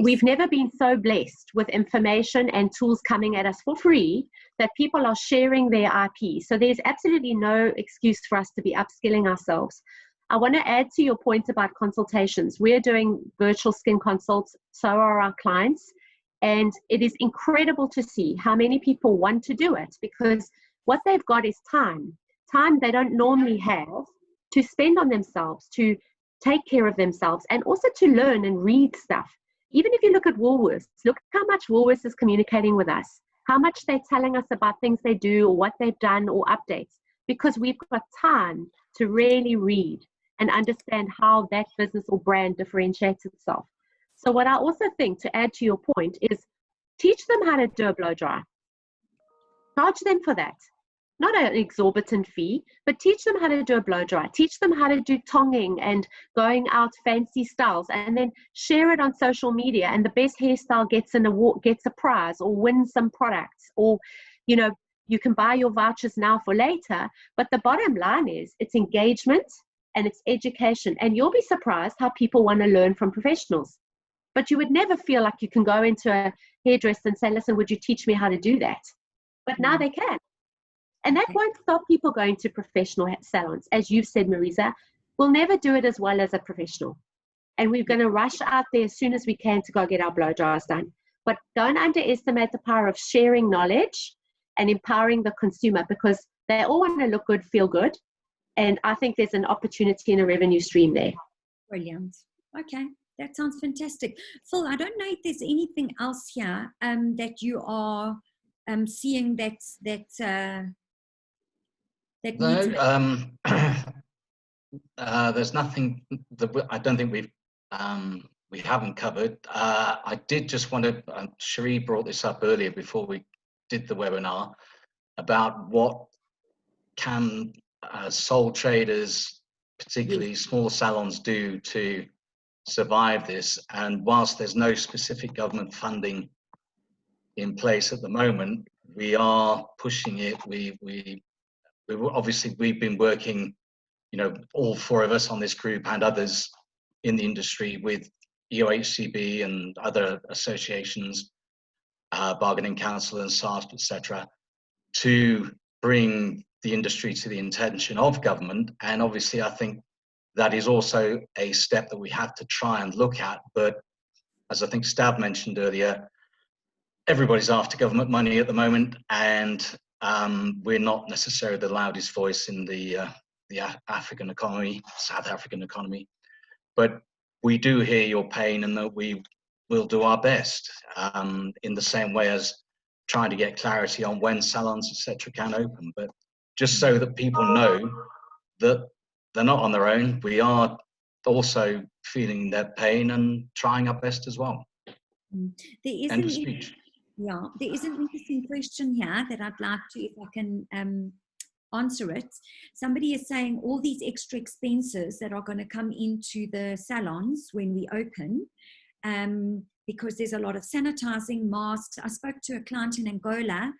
We've never been so blessed with information and tools coming at us for free that people are sharing their IP. So there's absolutely no excuse for us to be upskilling ourselves. I want to add to your point about consultations. We're doing virtual skin consults, so are our clients. And it is incredible to see how many people want to do it, because what they've got is time they don't normally have to spend on themselves, to take care of themselves, and also to learn and read stuff. Even if you look at Woolworths, look how much Woolworths is communicating with us, how much they're telling us about things they do or what they've done or updates, because we've got time to really read and understand how that business or brand differentiates itself. So what I also think, to add to your point, is teach them how to do a blow dry. Charge them for that. Not an exorbitant fee, but teach them how to do a blow dry. Teach them how to do tonging and going out fancy styles, and then share it on social media. And the best hairstyle gets an award, gets a prize, or wins some products. Or, you know, you can buy your vouchers now for later. But the bottom line is, it's engagement and it's education. And you'll be surprised how people want to learn from professionals. But you would never feel like you can go into a hairdresser and say, listen, would you teach me how to do that? But now they can. And that won't stop people going to professional salons. As you've said, Marisa, we'll never do it as well as a professional. And we're going to rush out there as soon as we can to go get our blow dries done. But don't underestimate the power of sharing knowledge and empowering the consumer, because they all want to look good, feel good. And I think there's an opportunity and a revenue stream there. Brilliant. Okay, that sounds fantastic. Phil, I don't know if there's anything else here that you are seeing that's no, there's nothing that I don't think we haven't covered. I did just want to, Cherie brought this up earlier before we did the webinar, about what can sole traders, particularly small salons, do to survive this. And whilst there's no specific government funding in place at the moment, we are pushing it. We've been working, you know, all four of us on this group and others in the industry with EOHCB and other associations, Bargaining Council and SASP, etc., to bring the industry to the attention of government. And obviously, I think that is also a step that we have to try and look at. But as I think Stav mentioned earlier, everybody's after government money at the moment, and we're not necessarily the loudest voice in the African economy, South African economy, but we do hear your pain, and that we will do our best in the same way as trying to get clarity on when salons, etc., can open. But just so that people know that they're not on their own, we are also feeling their pain and trying our best as well. End of speech. Yeah, there is an interesting question here that I'd like to, if I can answer it. Somebody is saying all these extra expenses that are going to come into the salons when we open, because there's a lot of sanitizing, masks. I spoke to a client in Angola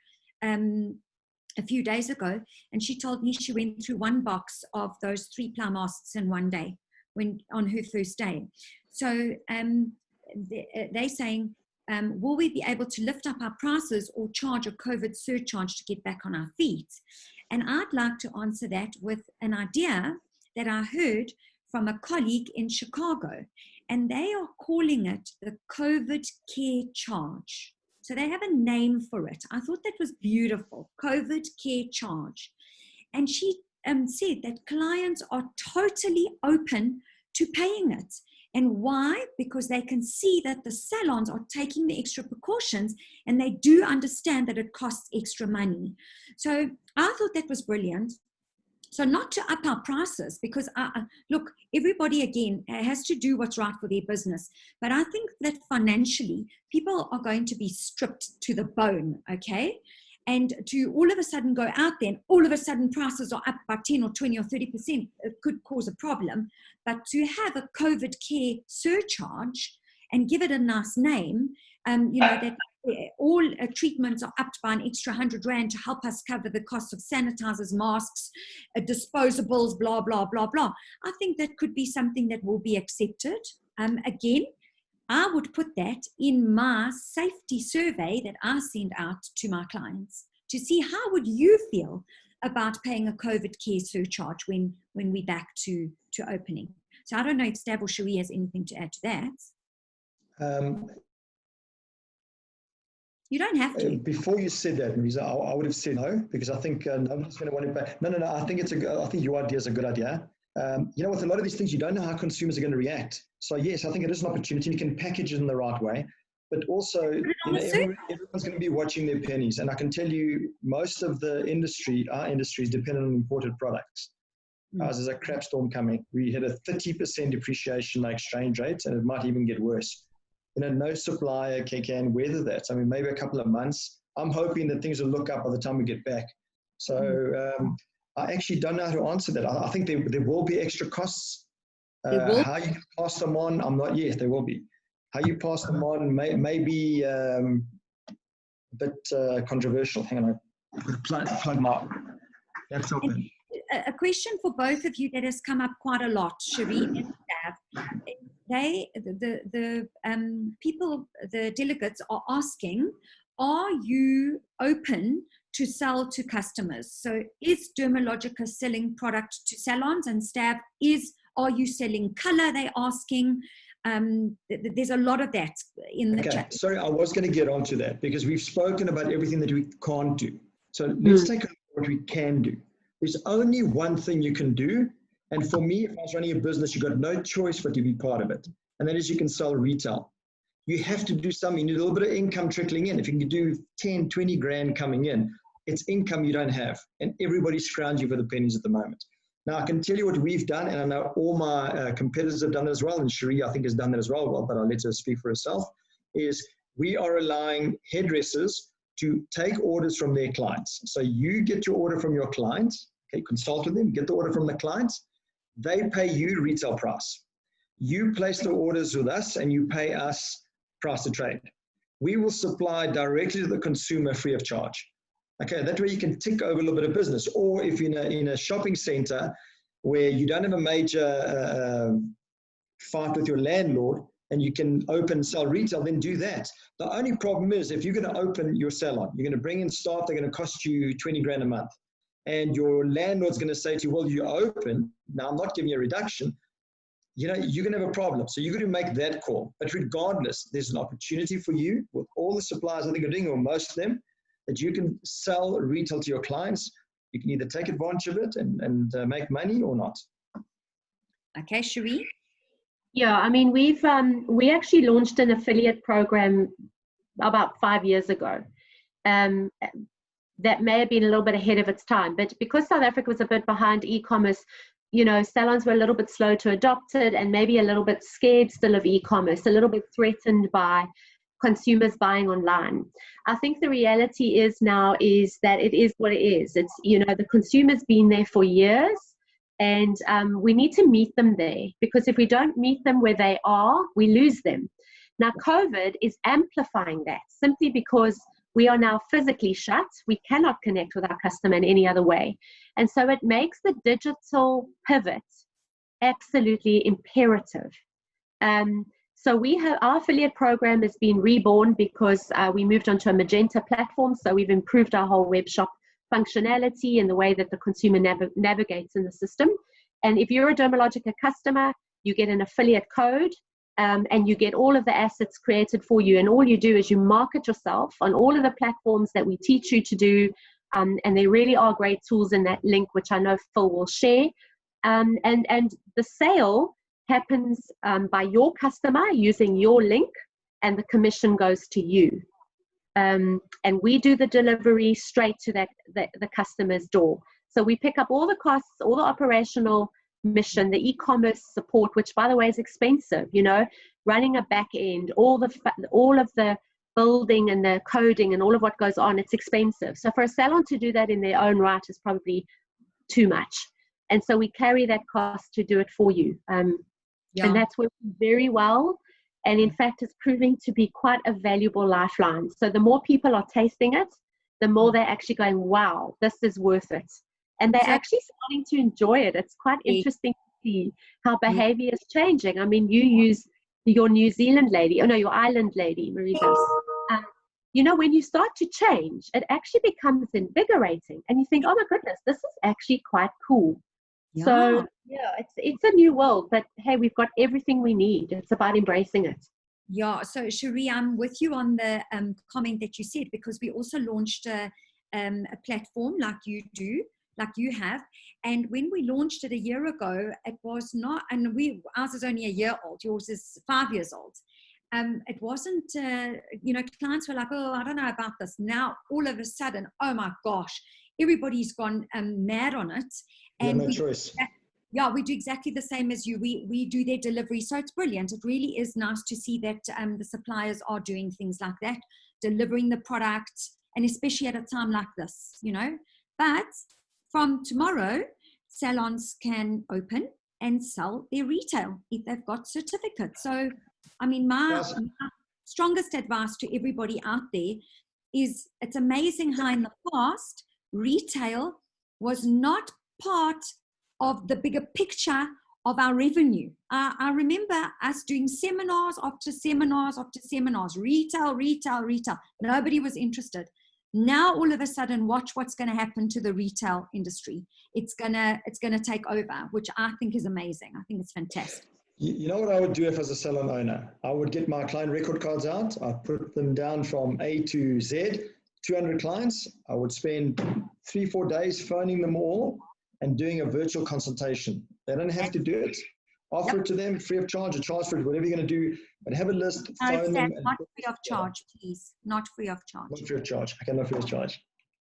a few days ago, and she told me she went through one box of those 3-ply masks in one day when on her first day. So they're saying, will we be able to lift up our prices or charge a COVID surcharge to get back on our feet? And I'd like to answer that with an idea that I heard from a colleague in Chicago. and they are calling it the COVID care charge. So they have a name for it. I thought that was beautiful, COVID care charge. And she said that clients are totally open to paying it. And why? Because they can see that the salons are taking the extra precautions, and they do understand that it costs extra money. So I thought that was brilliant. So not to up our prices, because look, everybody again has to do what's right for their business. But I think that financially, people are going to be stripped to the bone, okay? And to all of a sudden go out there and all of a sudden prices are up by 10 or 20 or 30%, it could cause a problem. But to have a COVID care surcharge and give it a nice name, that all treatments are upped by an extra 100 Rand to help us cover the cost of sanitizers, masks, disposables, blah, blah, blah, blah. I think that could be something that will be accepted. Again, I would put that in my safety survey that I send out to my clients to see how would you feel about paying a COVID care surcharge when we're back to opening. So I don't know if Stav or Cherie has anything to add to that. You don't have to. Before you said that, Marisa, I would have said no, because I think nobody's going to want to pay. No. I think your idea is a good idea. With a lot of these things, you don't know how consumers are going to react. So yes, I think it is an opportunity. You can package it in the right way, but also everyone's going to be watching their pennies. And I can tell you, most of our industry is dependent on imported products. Ours is a crap storm coming. We had a 30% depreciation exchange rate, and it might even get worse. No supplier can weather that. I mean, maybe a couple of months. I'm hoping that things will look up by the time we get back. So I actually don't know how to answer that. I think there will be extra costs. How you pass them on, I'm not yet. There will be. How you pass them on may be a bit controversial. Hang on, I'm going to plug my laptop in. A question for both of you that has come up quite a lot, Cherie and Stav. The people, the delegates are asking, are you open to sell to customers? So is Dermalogica selling product to salons? And Stav, are you selling color? They're asking. There's a lot of that in the chat. Sorry, I was going to get onto that because we've spoken about everything that we can't do. So let's take a look at what we can do. There's only one thing you can do. And for me, if I was running a business, you've got no choice but to be part of it. And that is you can sell retail. You have to do something. You need a little bit of income trickling in. If you can do 10, 20 grand coming in, it's income you don't have. And everybody's scrounging you for the pennies at the moment. Now, I can tell you what we've done, and I know all my competitors have done it as well, and Cherie, I think, has done that as well, but I'll let her speak for herself, is we are allowing hairdressers to take orders from their clients. So you get your order from your clients, okay, consult with them, get the order from the clients. They pay you retail price. You place the orders with us and you pay us price to trade. We will supply directly to the consumer free of charge. Okay, that way you can tick over a little bit of business. Or if you're in a shopping center where you don't have a major fight with your landlord and you can sell retail, then do that. The only problem is if you're going to open your salon, you're going to bring in staff, they're going to cost you 20 grand a month. And your landlord's going to say to you, well, you're open. Now, I'm not giving you a reduction. You're going to have a problem. So you're going to make that call. But regardless, there's an opportunity for you with all the suppliers I think are doing, or most of them, that you can sell retail to your clients. You can either take advantage of it and make money or not. Okay, Cherie? Yeah, I mean, we actually launched an affiliate program about 5 years ago. That may have been a little bit ahead of its time, but because South Africa was a bit behind e-commerce, salons were a little bit slow to adopt it and maybe a little bit scared still of e-commerce, a little bit threatened by consumers buying online. I think the reality is that it is what it is. It's, the consumer's been there for years, and we need to meet them there, because if we don't meet them where they are, we lose them. Now, COVID is amplifying that simply because we are now physically shut. We cannot connect with our customer in any other way. And so it makes the digital pivot absolutely imperative. So our affiliate program has been reborn because we moved onto a Magenta platform. So we've improved our whole web shop functionality and the way that the consumer navigates in the system. And if you're a Dermalogica customer, you get an affiliate code. and you get all of the assets created for you. And all you do is you market yourself on all of the platforms that we teach you to do. And there really are great tools in that link, which I know Phil will share. And the sale happens by your customer using your link, and the commission goes to you. And we do the delivery straight to the customer's door. So we pick up all the costs, all the operational mission, the e-commerce support, which by the way is expensive, you know, running a back end, all of the building and the coding and all of what goes on, it's expensive. So for a salon to do that in their own right is probably too much. And so we carry that cost to do it for you. And that's working very well. And in fact, it's proving to be quite a valuable lifeline. So the more people are tasting it, the more they're actually going, wow, this is worth it. And they're actually starting to enjoy it. It's quite interesting to see how behavior is changing. I mean, you use your New Zealand lady, your island lady, Marisa. You know, when you start to change, it actually becomes invigorating. And you think, oh my goodness, this is actually quite cool. Yeah. So, yeah, it's a new world. But hey, we've got everything we need. It's about embracing it. Yeah, so Cherie, I'm with you on the comment that you said, because we also launched a platform like you do, like you have. And when we launched it a year ago, it was not, and ours is only a year old, yours is 5 years old. It wasn't, clients were like, oh, I don't know about this. Now, all of a sudden, oh my gosh, everybody's gone mad on it. And no choice. Yeah, we do exactly the same as you. We do their delivery. So it's brilliant. It really is nice to see that the suppliers are doing things like that, delivering the product, and especially at a time like this, you know. But from tomorrow, salons can open and sell their retail if they've got certificates. So, I mean, my strongest advice to everybody out there is it's amazing how in the past, retail was not part of the bigger picture of our revenue. I remember us doing seminars after seminars after seminars, retail. Nobody was interested. Now, all of a sudden, watch what's going to happen to the retail industry. It's gonna take over, which I think is amazing. I think it's fantastic. You know what I would do if I was a salon owner? I would get my client record cards out. I'd put them down from A to Z, 200 clients. I would spend 3-4 days phoning them all and doing a virtual consultation. They don't have to do it. Offer it to them free of charge or charge for it, whatever you're going to do, but have a list, phone them. Not free of charge, please. Not free of charge. Not free of charge. Okay, not free of charge.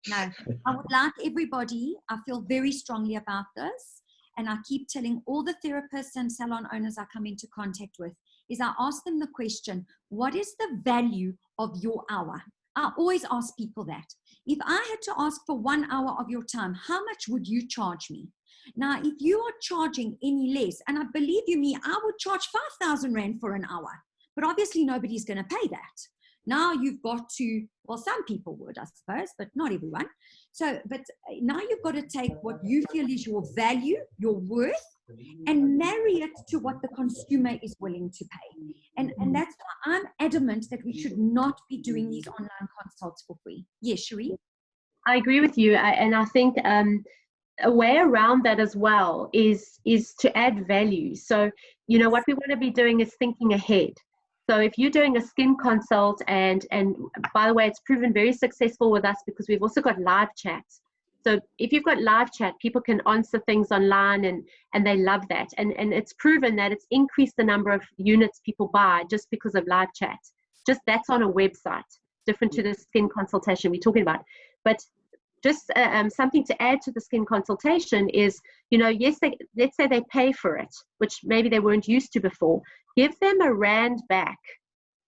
No, I would like everybody, I feel very strongly about this, and I keep telling all the therapists and salon owners I come into contact with, is I ask them the question, what is the value of your hour? I always ask people that. If I had to ask for 1 hour of your time, how much would you charge me? Now, if you are charging any less, and I believe you me, I would charge 5,000 Rand for an hour, but obviously nobody's going to pay that. Now you've got to, well, some people would, I suppose, but not everyone. So, but now you've got to take what you feel is your value, your worth, and marry it to what the consumer is willing to pay. And that's why I'm adamant that we should not be doing these online consults for free. Yes, Cherie? I agree with you. And I think a way around that as well is to add value. So, you know, what we want to be doing is thinking ahead. So if you're doing a skin consult, and by the way, it's proven very successful with us because we've also got live chats. So if you've got live chat, people can answer things online and they love that. And it's proven that it's increased the number of units people buy just because of live chat. Just that's on a website, different to the skin consultation we're talking about. But just something to add to the skin consultation is, you know, yes, let's say they pay for it, which maybe they weren't used to before. Give them a Rand back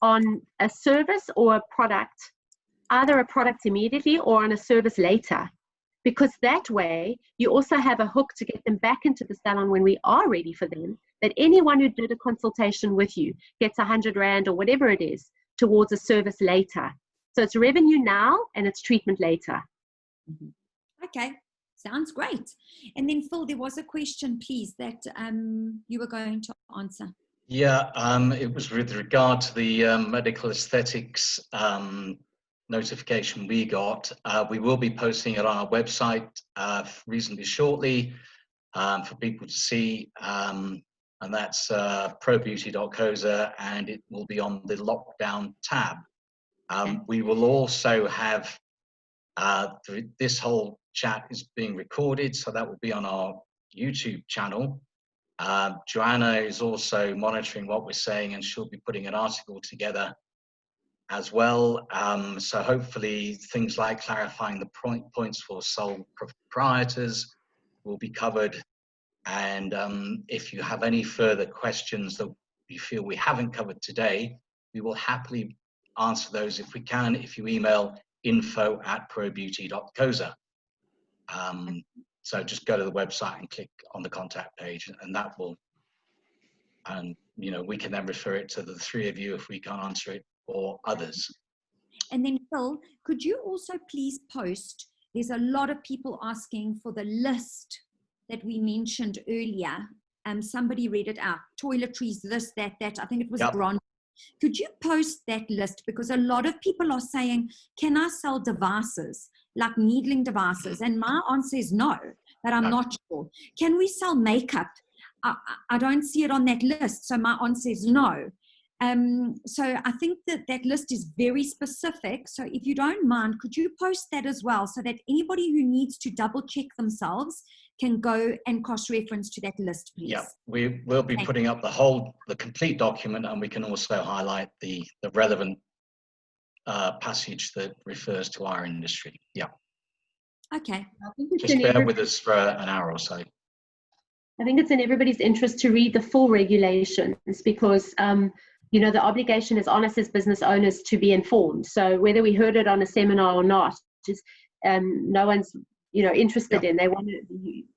on a service or a product, either a product immediately or on a service later. Because that way, you also have a hook to get them back into the salon when we are ready for them, that anyone who did a consultation with you gets 100 Rand or whatever it is towards a service later. So it's revenue now and it's treatment later. Okay, sounds great. And then Phil, there was a question, please, that you were going to answer. Yeah, it was with regard to the medical aesthetics notification we got. We will be posting it on our website reasonably shortly for people to see. and that's probeauty.coza, and it will be on the lockdown tab. We will also have this whole chat is being recorded, so that will be on our YouTube channel. Joanna is also monitoring what we're saying, and she'll be putting an article together as well. So hopefully things like clarifying the points for sole proprietors will be covered. And if you have any further questions that you feel we haven't covered today, we will happily answer those if we can, if you email info@probeauty.coza. So just go to the website and click on the contact page, and that will, and you know, we can then refer it to the three of you if we can't answer it, or others. And then Phil, could you also please post, there's a lot of people asking for the list that we mentioned earlier. Somebody read it out, toiletries, this, that, I think it was bronze. Could you post that list? Because a lot of people are saying, can I sell devices, like needling devices? And my answer is no, but I'm not sure. Can we sell makeup? I don't see it on that list, so my answer is no. So I think that list is very specific. So if you don't mind, could you post that as well, so that anybody who needs to double check themselves can go and cross-reference to that list, please? Yeah, we will be putting up the complete document, and we can also highlight the relevant passage that refers to our industry. Yeah. Okay. Just bear with us for an hour or so. I think it's in everybody's interest to read the full regulations, because you know, the obligation is on us as business owners to be informed. So whether we heard it on a seminar or not, just no one's, you know, interested in. They want to,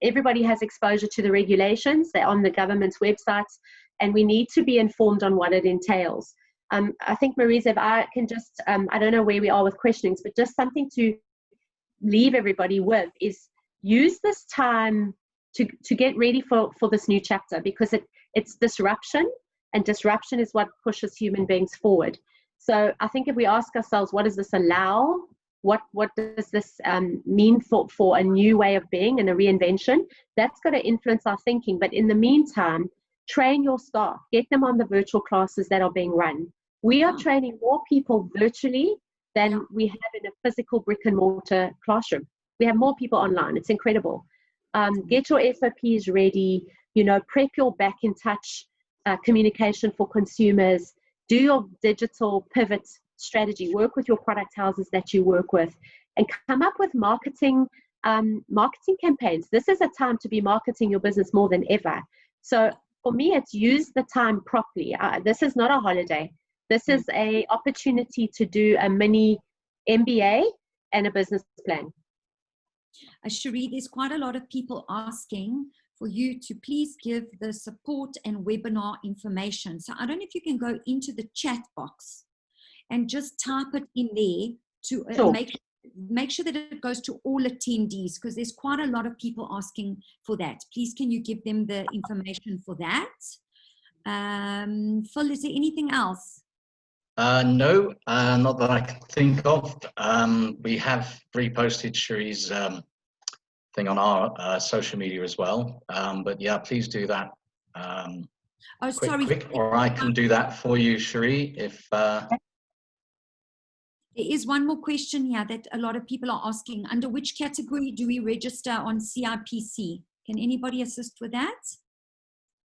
everybody has exposure to the regulations. They're on the government's websites, and we need to be informed on what it entails. I think, Marisa, if I can just, I don't know where we are with questionings, but just something to leave everybody with is use this time to get ready for this new chapter, because it's disruption, and disruption is what pushes human beings forward. So I think if we ask ourselves, what does this allow? What does this mean for a new way of being and a reinvention? That's going to influence our thinking. But in the meantime, train your staff, get them on the virtual classes that are being run. We are training more people virtually than we have in a physical brick and mortar classroom. We have more people online. It's incredible. Get your SOPs ready, you know, prep your back in touch communication for consumers, do your digital pivot strategy, work with your product houses that you work with, and come up with marketing campaigns. This is a time to be marketing your business more than ever. So for me, it's use the time properly. This is not a holiday. This is an opportunity to do a mini MBA and a business plan. Cherie, there's quite a lot of people asking for you to please give the support and webinar information. So I don't know if you can go into the chat box and just type it in there to make sure that it goes to all attendees, because there's quite a lot of people asking for that. Please, can you give them the information for that? Phil, is there anything else? No, not that I can think of. We have reposted Cherie's thing on our social media as well. But yeah, please do that quick, or I can do that for you, Cherie, if... There is one more question here that a lot of people are asking. Under which category do we register on CIPC? Can anybody assist with that?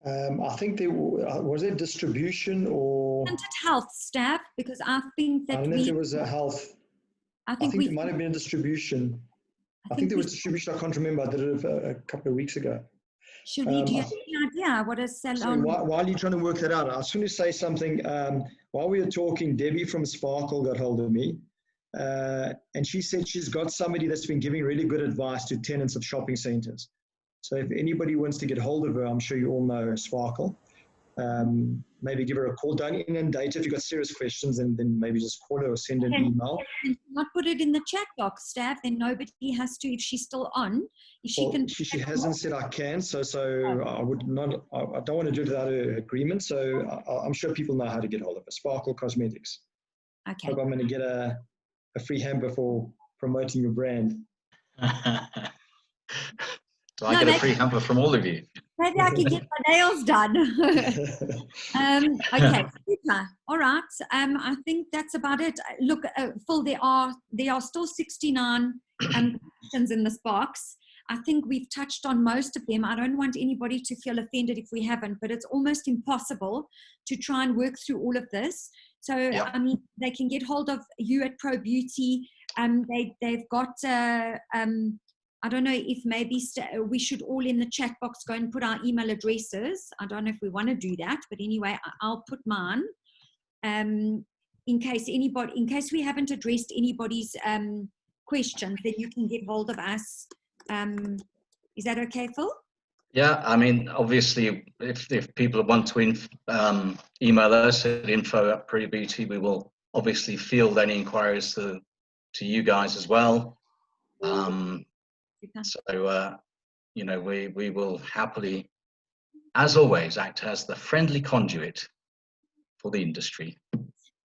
I think there was it distribution or health staff, because I think that I don't know if there was a health. I think there might have been a distribution. I think there was distribution. I can't remember. I did it a couple of weeks ago. Cherie, do you have any idea what a Salon? While you're trying to work that out, I was going to say something. While we were talking, Debbie from Sparkle got hold of me, and she said she's got somebody that's been giving really good advice to tenants of shopping centres. So if anybody wants to get hold of her, I'm sure you all know Sparkle. Maybe give her a call. Don't inundate her. If you've got serious questions, and then maybe just call her or send an email. Not put it in the chat box, staff. Then nobody has to. If she's still on, if she can. She hasn't said I can. So I would not. I don't want to do it without her agreement. So I'm sure people know how to get hold of her. Sparkle Cosmetics. Okay. Hope I'm going to get a free hamper for promoting your brand. Do I get a free hamper from all of you? Maybe I can get my nails done. Okay, super. All right. I think that's about it. Look, Phil, there are still 69 questions in this box. I think we've touched on most of them. I don't want anybody to feel offended if we haven't, but it's almost impossible to try and work through all of this. So, Yep. I mean, they can get hold of you at Pro Beauty. They've got, I don't know if maybe we should all in the chat box go and put our email addresses. I don't know if we want to do that, but anyway, I'll put mine in case we haven't addressed anybody's questions, then you can get hold of us. Is that okay, Phil? Yeah, I mean, obviously, if people want to email us at info@ProBeauty, we will obviously field any inquiries to you guys as well. So, you know, we will happily, as always, act as the friendly conduit for the industry.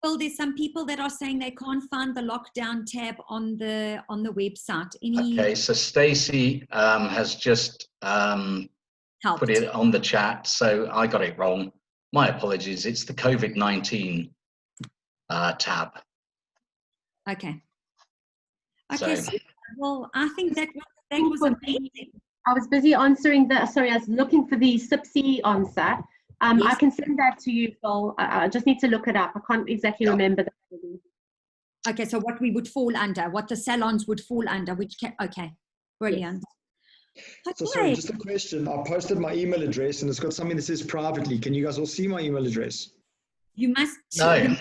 Well, there's some people that are saying they can't find the lockdown tab on the website. Okay, so Stacey has just put it on the chat, so I got it wrong. My apologies. It's the COVID-19 tab. Okay. So, So, well, I think that was amazing. I was busy answering I was looking for the SIPC answer. Yes. I can send that to you, Phil. I just need to look it up. I can't exactly remember that. Okay, so what we would fall under, what the salons would fall under, okay, brilliant. So sorry, just a question. I posted my email address and it's got something that says privately. Can you guys all see my email address? You must. No.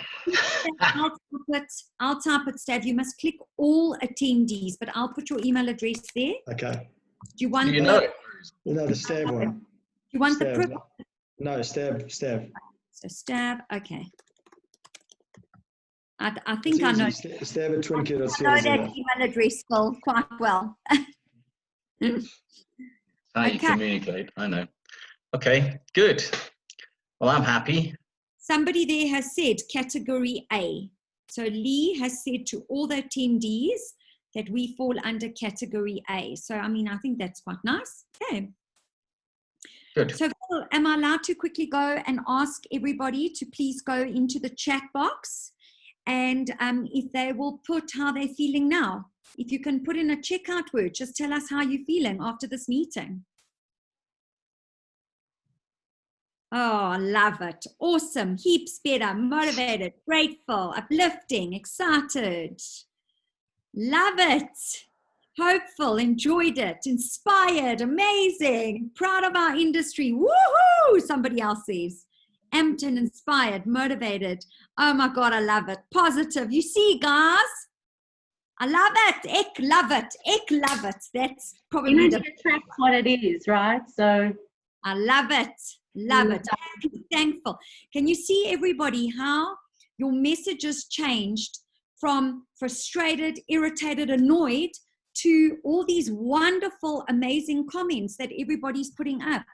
I'll type it, Stav. You must click all attendees, but I'll put your email address there. Okay. Do you want? you know it? No, the Stav one. You want Stav. the? No, Stav. So Stav. Okay. I think I know. Stav at Twincare.ca. I know that email address, Phil, quite well. How you communicate, I know. Okay, good. Well, I'm happy. Somebody there has said category A. So Lee has said to all the attendees that we fall under category A. So, I mean, I think that's quite nice. Okay. Good. So, Phil, am I allowed to quickly go and ask everybody to please go into the chat box? And if they will put how they're feeling now. If you can put in a checkout word, just tell us how you're feeling after this meeting. Oh, I love it. Awesome. Heaps better, motivated, grateful, uplifting, excited. Love it. Hopeful, enjoyed it, inspired, amazing, proud of our industry. Woohoo! Somebody else says. Amped and inspired, motivated. Oh my God, I love it. Positive. You see, guys? I love it. Ek love it. Ek love it. That's probably energy attracts what it is, right? So I love it. Love it. I'm thankful. Can you see, everybody, how your messages changed from frustrated, irritated, annoyed to all these wonderful, amazing comments that everybody's putting up?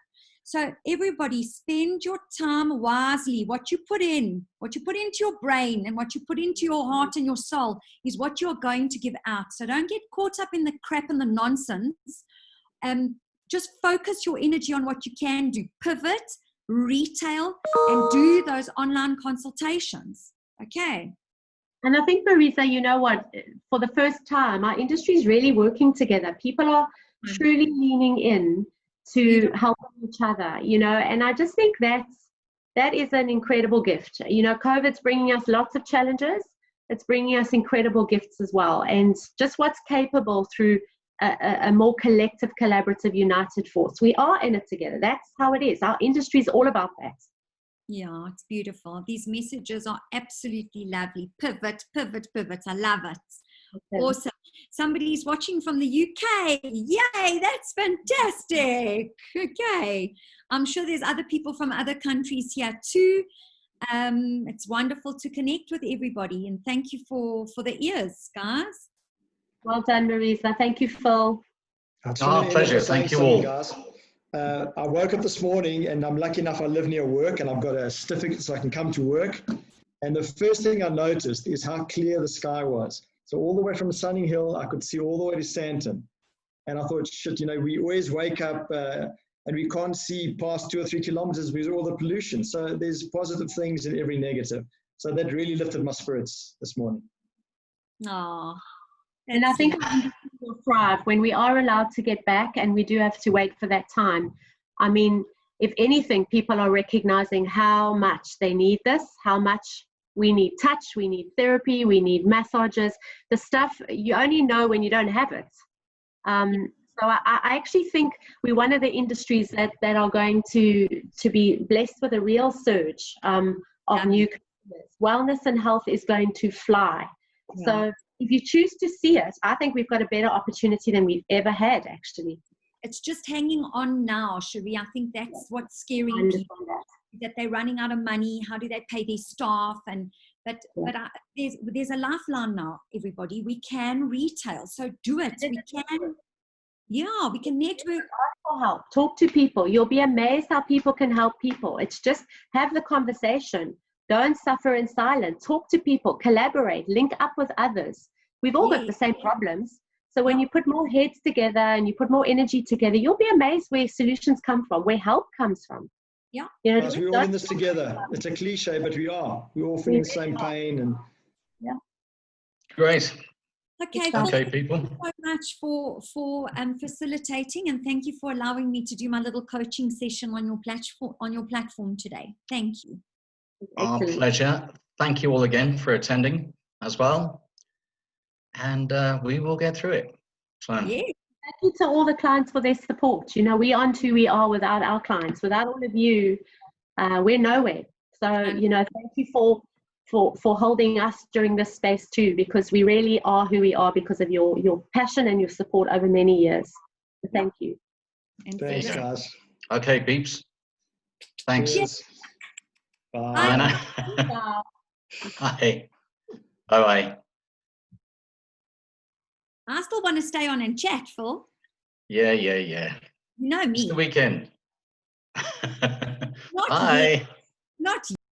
So everybody, spend your time wisely. What you put into your brain and what you put into your heart and your soul is what you're going to give out. So don't get caught up in the crap and the nonsense. Just focus your energy on what you can do. Pivot, retail, and do those online consultations. Okay. And I think, Marisa, you know what? For the first time, our industry is really working together. People are truly leaning in to help each other, you know, and I just think that is an incredible gift. You know, COVID's bringing us lots of challenges. It's bringing us incredible gifts as well. And just what's capable through a more collective, collaborative, united force. We are in it together. That's how it is. Our industry is all about that. Yeah, it's beautiful. These messages are absolutely lovely. Pivot, pivot, pivot. I love it. Okay. Awesome. Somebody's watching from the UK. Yay, that's fantastic. Okay. I'm sure there's other people from other countries here too. It's wonderful to connect with everybody, and thank you for the ears, guys. Well done, Marisa. Thank you, Phil. Our pleasure. Thank you all. Guys. I woke up this morning and I'm lucky enough I live near work and I've got a certificate so I can come to work. And the first thing I noticed is how clear the sky was. So all the way from Sunning Hill, I could see all the way to Sandton. And I thought, shit, you know, we always wake up and we can't see past 2 or 3 kilometers because of all the pollution. So there's positive things in every negative. So that really lifted my spirits this morning. Oh, and I think we'll thrive when we are allowed to get back, and we do have to wait for that time. I mean, if anything, people are recognizing how much they need this, how much we need touch, we need therapy, we need massages, the stuff you only know when you don't have it. So I actually think we're one of the industries that are going to be blessed with a real surge of new customers. Wellness and health is going to fly. Yeah. So if you choose to see it, I think we've got a better opportunity than we've ever had, actually. It's just hanging on now, Cherie. I think that's what's scaring people, that they're running out of money. How do they pay their staff? There's a lifeline now, everybody. We can retail, so do it. We can network. Ask for help. Talk to people. You'll be amazed how people can help people. It's just have the conversation. Don't suffer in silence. Talk to people. Collaborate. Link up with others. We've all got the same problems. So when you put more heads together and you put more energy together, you'll be amazed where solutions come from, where help comes from. Yeah. You know, Guys, we're all in this together. It's a cliche, but we are. We're all feeling the same pain. And Great. Okay, Okay, people. Thank you so much for facilitating, and thank you for allowing me to do my little coaching session on your platform today. Thank you. Our pleasure. Thank you all again for attending as well. And we will get through it. So. Yeah. Thank you to all the clients for their support. You know, we aren't who we are without our clients. Without all of you, we're nowhere. So, you know, thank you for holding us during this space too, because we really are who we are because of your passion and your support over many years. So thank you. And thanks, guys. Okay, peeps. Thanks. Cheers. Bye. Bye. Bye. Bye-bye. I still want to stay on and chat, Phil. Yeah. You know me. It's the weekend. Not Bye. yet. Not